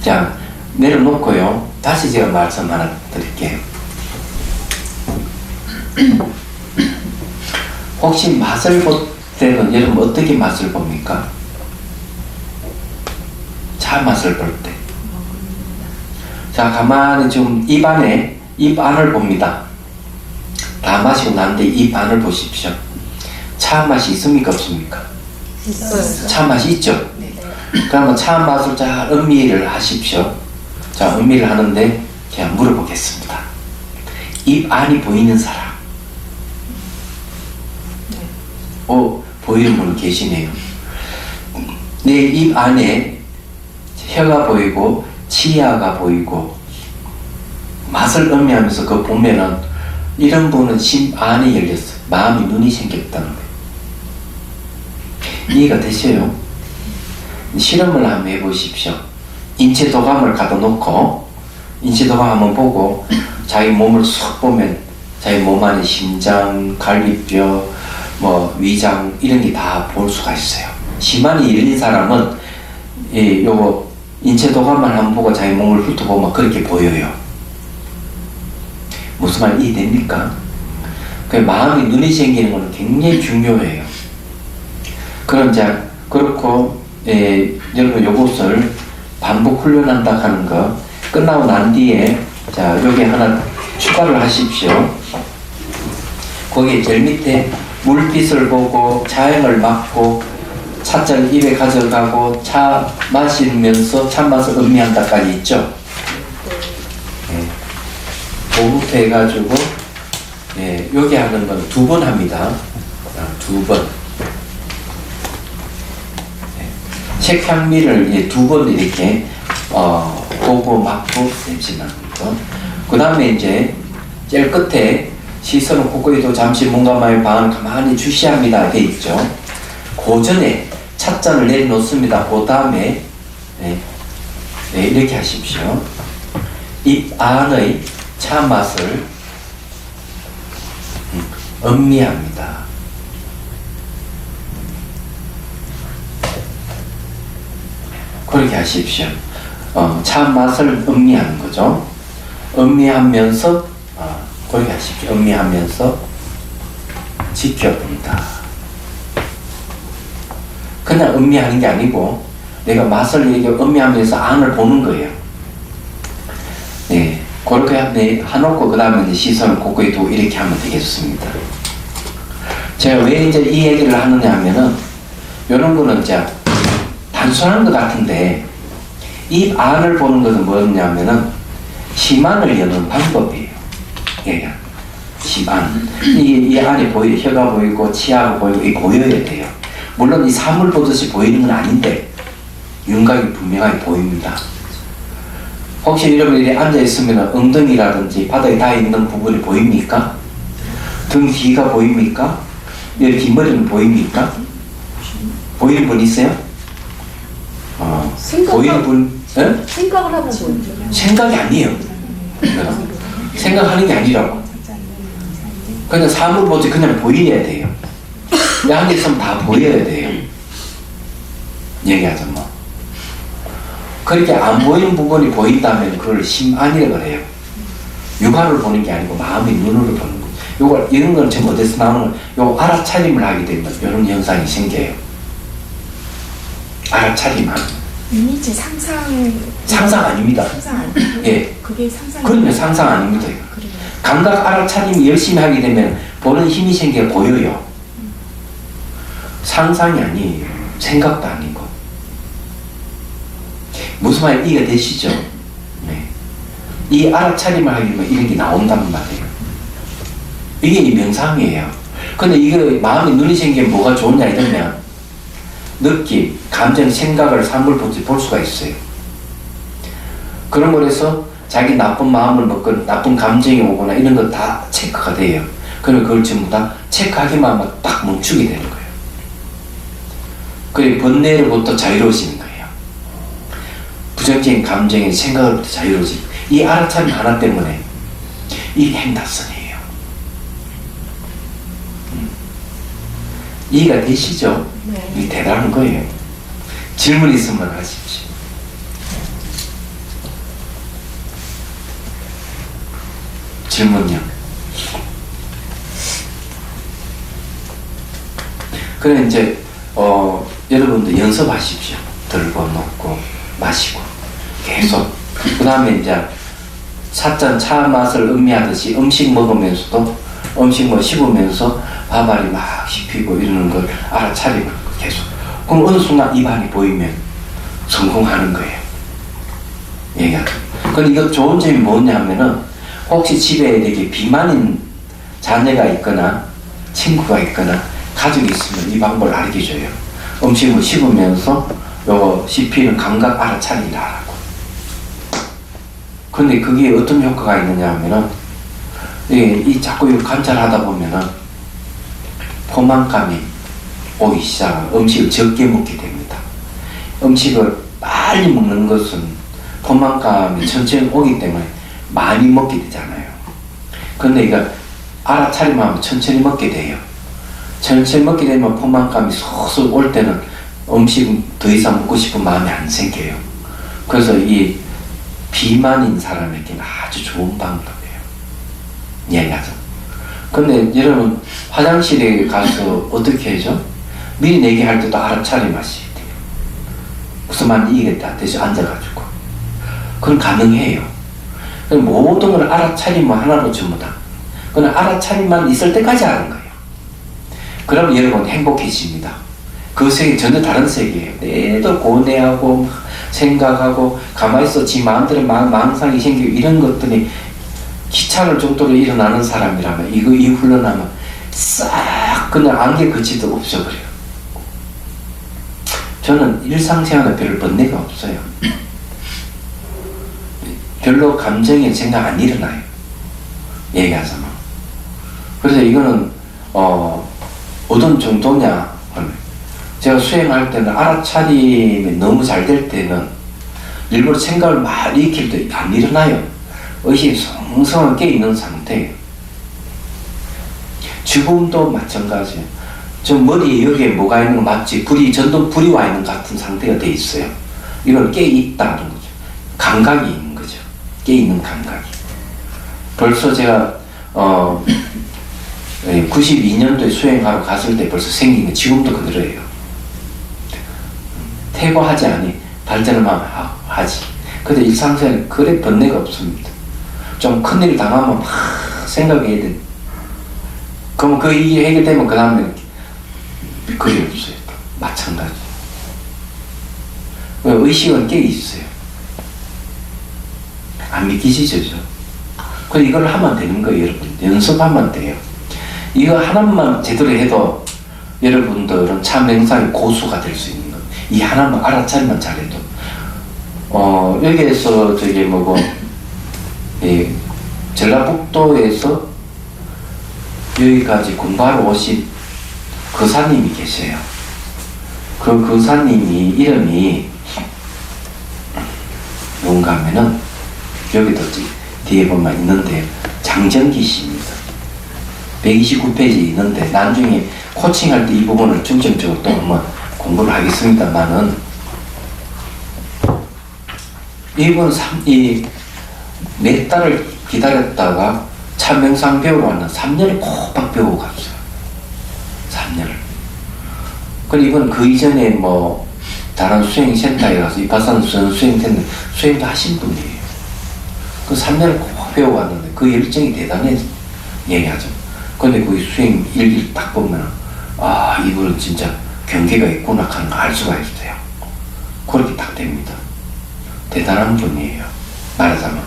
자, 내려놓고요. 다시 제가 말씀 하나 드릴게요. 혹시 맛을 볼 때는 여러분 어떻게 맛을 봅니까? 차 맛을 볼 때. 자, 가만히 지금 입 안을 봅니다. 다 마시고 난 뒤에 입 안을 보십시오. 차 맛이 있습니까? 없습니까? 있어요. 차 맛이 있죠? 그러면 차 맛을 잘 음미를 하십시오. 자, 음미를 하는데 제가 물어보겠습니다. 입 안이 보이는 사람. 보이는 분 계시네요. 내 입 안에 혀가 보이고 치아가 보이고 맛을 음미하면서 그거 보면은 이런 분은 심 안이 열렸어. 마음이 눈이 생겼다는 거예요. 이해가 되셔요? 실험을 한번 해보십시오. 인체 도감을 갖다 놓고 인체 도감 한번 보고 자기 몸을 쏙 보면 자기 몸 안에 심장, 갈비뼈, 뭐 위장 이런 게 다 볼 수가 있어요. 심한이 열린 사람은 요거 인체 도감만 한번 보고 자기 몸을 훑어보면 그렇게 보여요. 무슨 말 이해됩니까? 그 마음이 눈이 생기는 것은 굉장히 중요해요. 그럼 자 그렇고 여러분 요것을 반복 훈련한다 하는 거 끝나고 난 뒤에 자 여기 하나 추가를 하십시오. 거기 제일 밑에 물빛을 보고 차향을 맡고 차를 입에 가져가고 차 마시면서 찬맛을 음미한다까지 있죠. 그부터 해가지고 여기 하는 건 2번 합니다. 2번. 색향미를 2번 이렇게 보고 맡고 냄새 나는 거. 그 다음에 이제 제일 끝에 시선은 코끼리도 잠시 문감마의 방을 가만히 주시합니다. 돼 있죠. 그 전에 찻잔을 내려놓습니다. 그 다음에 이렇게 하십시오. 입 안의 차 맛을 음미합니다. 그렇게 하십시오. 차 맛을 음미하는 거죠. 음미하면서 그렇게 하십시오. 음미하면서 지켜본다. 그냥 음미하는 게 아니고 내가 맛을 이렇게 음미하면서 안을 보는 거예요. 그렇게 해놓고 그 다음에 시선을 곳곳에 두고 이렇게 하면 되겠습니다. 제가 왜 이제 이 얘기를 하느냐 하면은 이런 거는 이제 단순한 것 같은데 입 안을 보는 것은 뭐냐면은 심안을 여는 방법이에요. 예, 심안. 이 안이 보여, 혀가 보이고 치아가 보이고 이 보여야 돼요. 물론 이 사물 보듯이 보이는 건 아닌데 윤곽이 분명하게 보입니다. 혹시 여러분들이 앉아있으면 엉덩이라든지 바닥에 닿아 있는 부분이 보입니까? 등 뒤가 보입니까? 여기 뒷머리는 보입니까? 보이는 분 있어요? 보이는 분? 예? 생각을 하면 보이죠. 생각이 아니에요. 생각하는 게 아니라고. 그냥 사물 보지 그냥 보여야 돼요. 양에 있으면 다 보여야 돼요. 얘기하자면. 그렇게 안 보이는 부분이 보인다면 그걸 심안이라고 해요. 육안으로 보는 게 아니고 마음의 눈으로 보는 거. 이런 건 지금 어디서 나오는 요 알아차림을 하게 되면 이런 현상이 생겨요. 알아차림하는. 이미지 상상 아닙니다. 상상 아니에요? 예. 그게 상상. 그러면 상상 아닙니다. 이거. 그래요. 감각 알아차림이 열심히 하게 되면 보는 힘이 생겨 보여요. 상상이 아니에요. 생각도 아니고. 무슨 말 이해되시죠? 네. 이 알아차림을 하게 되면 이런 게 나온단 말이에요. 이게 이 명상이에요. 근데 이거 마음에 눈이 생기면 뭐가 좋냐 이러면 느낌, 감정, 생각을 사물 볼 수가 있어요. 그런 거에서 자기 나쁜 마음을 먹거나 나쁜 감정이 오거나 이런 거 다 체크가 돼요. 그러면 그걸 전부 다 체크하기만 하면 딱 멈추게 되는 거예요. 그리고 번뇌로부터 자유로워지는 거예요. 부정적인 감정의 생각으로부터 자유로워지는 거예요. 이 알아차림 하나 때문에 이 행다선이에요. 이해가 되시죠? 네. 이게 대단한 거예요. 질문 있으면 하십시오. 질문요. 그래 이제 여러분들 연습하십시오. 들고 놓고 마시고 계속. 그 다음에 이제 사짠 차 맛을 음미하듯이 음식 먹으면서도 음식 뭐 씹으면서 밥알이 막 씹히고 이러는 걸 알아차리는 거 계속. 그럼 어느 순간 입안이 보이면 성공하는 거예요. 얘기하죠. 근데 이거 좋은 점이 뭐냐면은 혹시 집에 이렇게 비만인 자녀가 있거나 친구가 있거나 가족이 있으면 이 방법을 알려줘요. 음식을 씹으면서 요거 씹히는 감각 알아차리라고. 근데 그게 어떤 효과가 있느냐 하면은 이 자꾸 이거 관찰하다 보면은 포만감이 오기 시작하고 음식을 적게 먹게 됩니다. 음식을 빨리 먹는 것은 포만감이 천천히 오기 때문에 많이 먹게 되잖아요. 근데 이거 알아차림하면 천천히 먹게 돼요. 천천히 먹게 되면 포만감이 쏙쏙 올 때는 음식 더 이상 먹고 싶은 마음이 안 생겨요. 그래서 이 비만인 사람에게는 아주 좋은 방법이에요. 얘기하죠. 근데 여러분 화장실에 가서 어떻게 하죠? 미리 얘기할 때도 알아차림하셔야 돼요. 무슨 말인지 이해겠다. 대신 앉아가지고. 그건 가능해요. 모든 걸 알아차림만 하나로 전부 다. 그건 알아차림만 있을 때까지 하는 거예요. 그럼 여러분 행복해집니다. 그 세계 전혀 다른 세계예요. 내도 고뇌하고 생각하고 가만히 있어 지 마음대로 망상이 생기고 이런 것들이 귀찮을 정도로 일어나는 사람이라면 이 훈련하면 싹 그냥 안개 거치도 없어버려요. 저는 일상생활에 별 번뇌가 없어요. 별로 감정에 생각 안 일어나요. 얘기하자면. 그래서 이거는 어떤 정도냐 하면 제가 수행할 때는 알아차림이 너무 잘 될 때는 일부러 생각을 많이 익힐 때 안 일어나요. 의식이 성성하게 깨있는 상태예요. 죽음도 마찬가지예요. 저 머리에 여기에 뭐가 있는 거 맞지? 전동 불이 와 있는 같은 상태가 돼 있어요. 이건 깨있다는 거죠. 감각이 있는 거죠. 깨있는 감각이. 벌써 제가 92년도에 수행하러 갔을 때 벌써 생긴 게 지금도 그대로예요. 퇴보하지 않니 발전을 하지. 근데 일상생활에 그래 번뇌가 없습니다. 좀 큰일 당하면 막 생각해야 돼. 그럼 그 일이 해결되면 그 다음에 그게 없어요. 또. 마찬가지. 의식은 깨 있어요. 안 믿기시죠? 그래서 이걸 하면 되는 거예요, 여러분. 연습하면 돼요. 이거 하나만 제대로 해도 여러분들은 참 명상의 고수가 될 수 있는 거. 이 하나만 알아차리만 잘해도. 여기에서 저기 뭐고, 전라북도에서 여기까지 공부하러 오신 거사님이 계세요. 그 거사님이 이름이 뭔가 하면은 여기도 뒤에 보면 있는데 장정기 씨입니다. 129페이지 있는데 나중에 코칭할 때 이 부분을 중점적으로 또 한번 공부를 하겠습니다만은 이분 몇 달을 기다렸다가 참명상 배우러 왔는 3년을 꼬박 배우고 갔어요. 3년을. 그리고 이분 그 이전에 뭐 다른 수행센터에 가서 이파산 수행했는데 수행도 하신 분이에요. 그 3년을 꼭 배우고 왔는데 그 열정이 대단해 얘기하죠. 근데 그 수행 일기를 딱 보면 아 이분은 진짜 경계가 있구나 하는 걸 알 수가 있어요. 그렇게 딱 됩니다. 대단한 분이에요. 말하자면.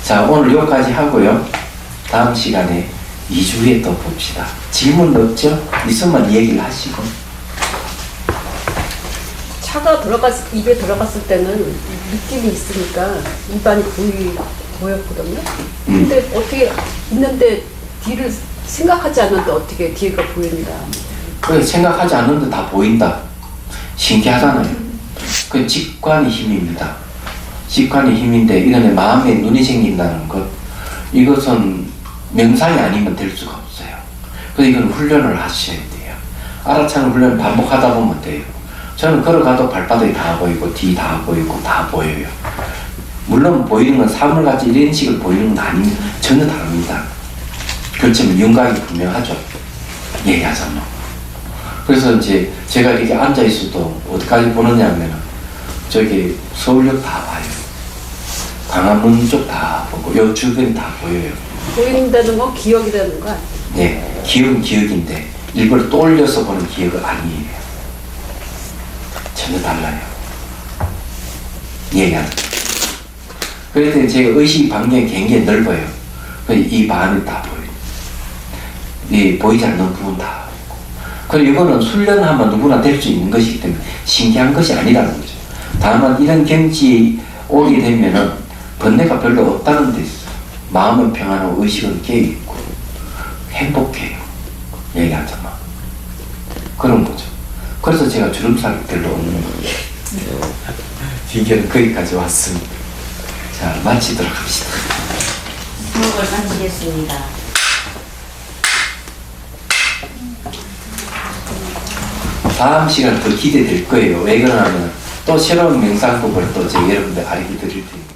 자 오늘 여기까지 하고요. 다음 시간에 2주 후에 또 봅시다. 질문 없죠? 있으면 얘기를 하시고. 차가 입에 들어갔을 때는 느낌이 있으니까 입안이 보였거든요. 근데 어떻게 있는데 뒤를 생각하지 않는데 어떻게 뒤가 보입니다. 그래 생각하지 않는데 다 보인다. 신기하잖아요. 그 직관의 힘입니다. 직관의 힘인데 이런 마음에 눈이 생긴다는 것 이것은 명상이 아니면 될 수가 없어요. 그래서 이건 훈련을 하셔야 돼요. 알아차는 훈련을 반복하다 보면 돼요. 저는 걸어가도 발바닥이 다 보이고 뒤 다 보이고 다 보여요. 물론 보이는 건 사물같이 이런 식으로 보이는 건 아닙니다. 전혀 다릅니다. 그렇지만 윤곽이 분명하죠. 얘기하자면. 그래서 이제 제가 이렇게 앉아있어도 어디까지 보느냐 하면 저기 서울역 다 봐요. 광화문 쪽 다 보고 요 주변 다 보여요. 보인다는 건 기억이 되는 거 아니에요? 네, 기억은 기억인데 일부러 또 올려서 보는 기억은 아니에요. 전혀 달라요. 얘기하는. 그래서 제 의식 반경이 굉장히 넓어요. 이 반이 다 보여요. 이 보이지 않는 부분 다 보고. 그리고 이거는 훈련하면 누구나 될 수 있는 것이기 때문에 신기한 것이 아니라는 거죠. 다만 이런 경지에 오게 되면은 번뇌가 별로 없다는 데 있어요. 마음은 평안하고 의식은 깨어있고 행복해요. 얘기하자면. 그런 거죠. 그래서 제가 주름살이 별로 없는 거예요. 비결은 거기까지 왔습니다. 자, 마치도록 합시다. 수업을 마치겠습니다. 다음 시간 더 기대될 거예요. 왜 그러냐면 또 새로운 명상법을 또 제가 여러분들 알려드릴 테니까.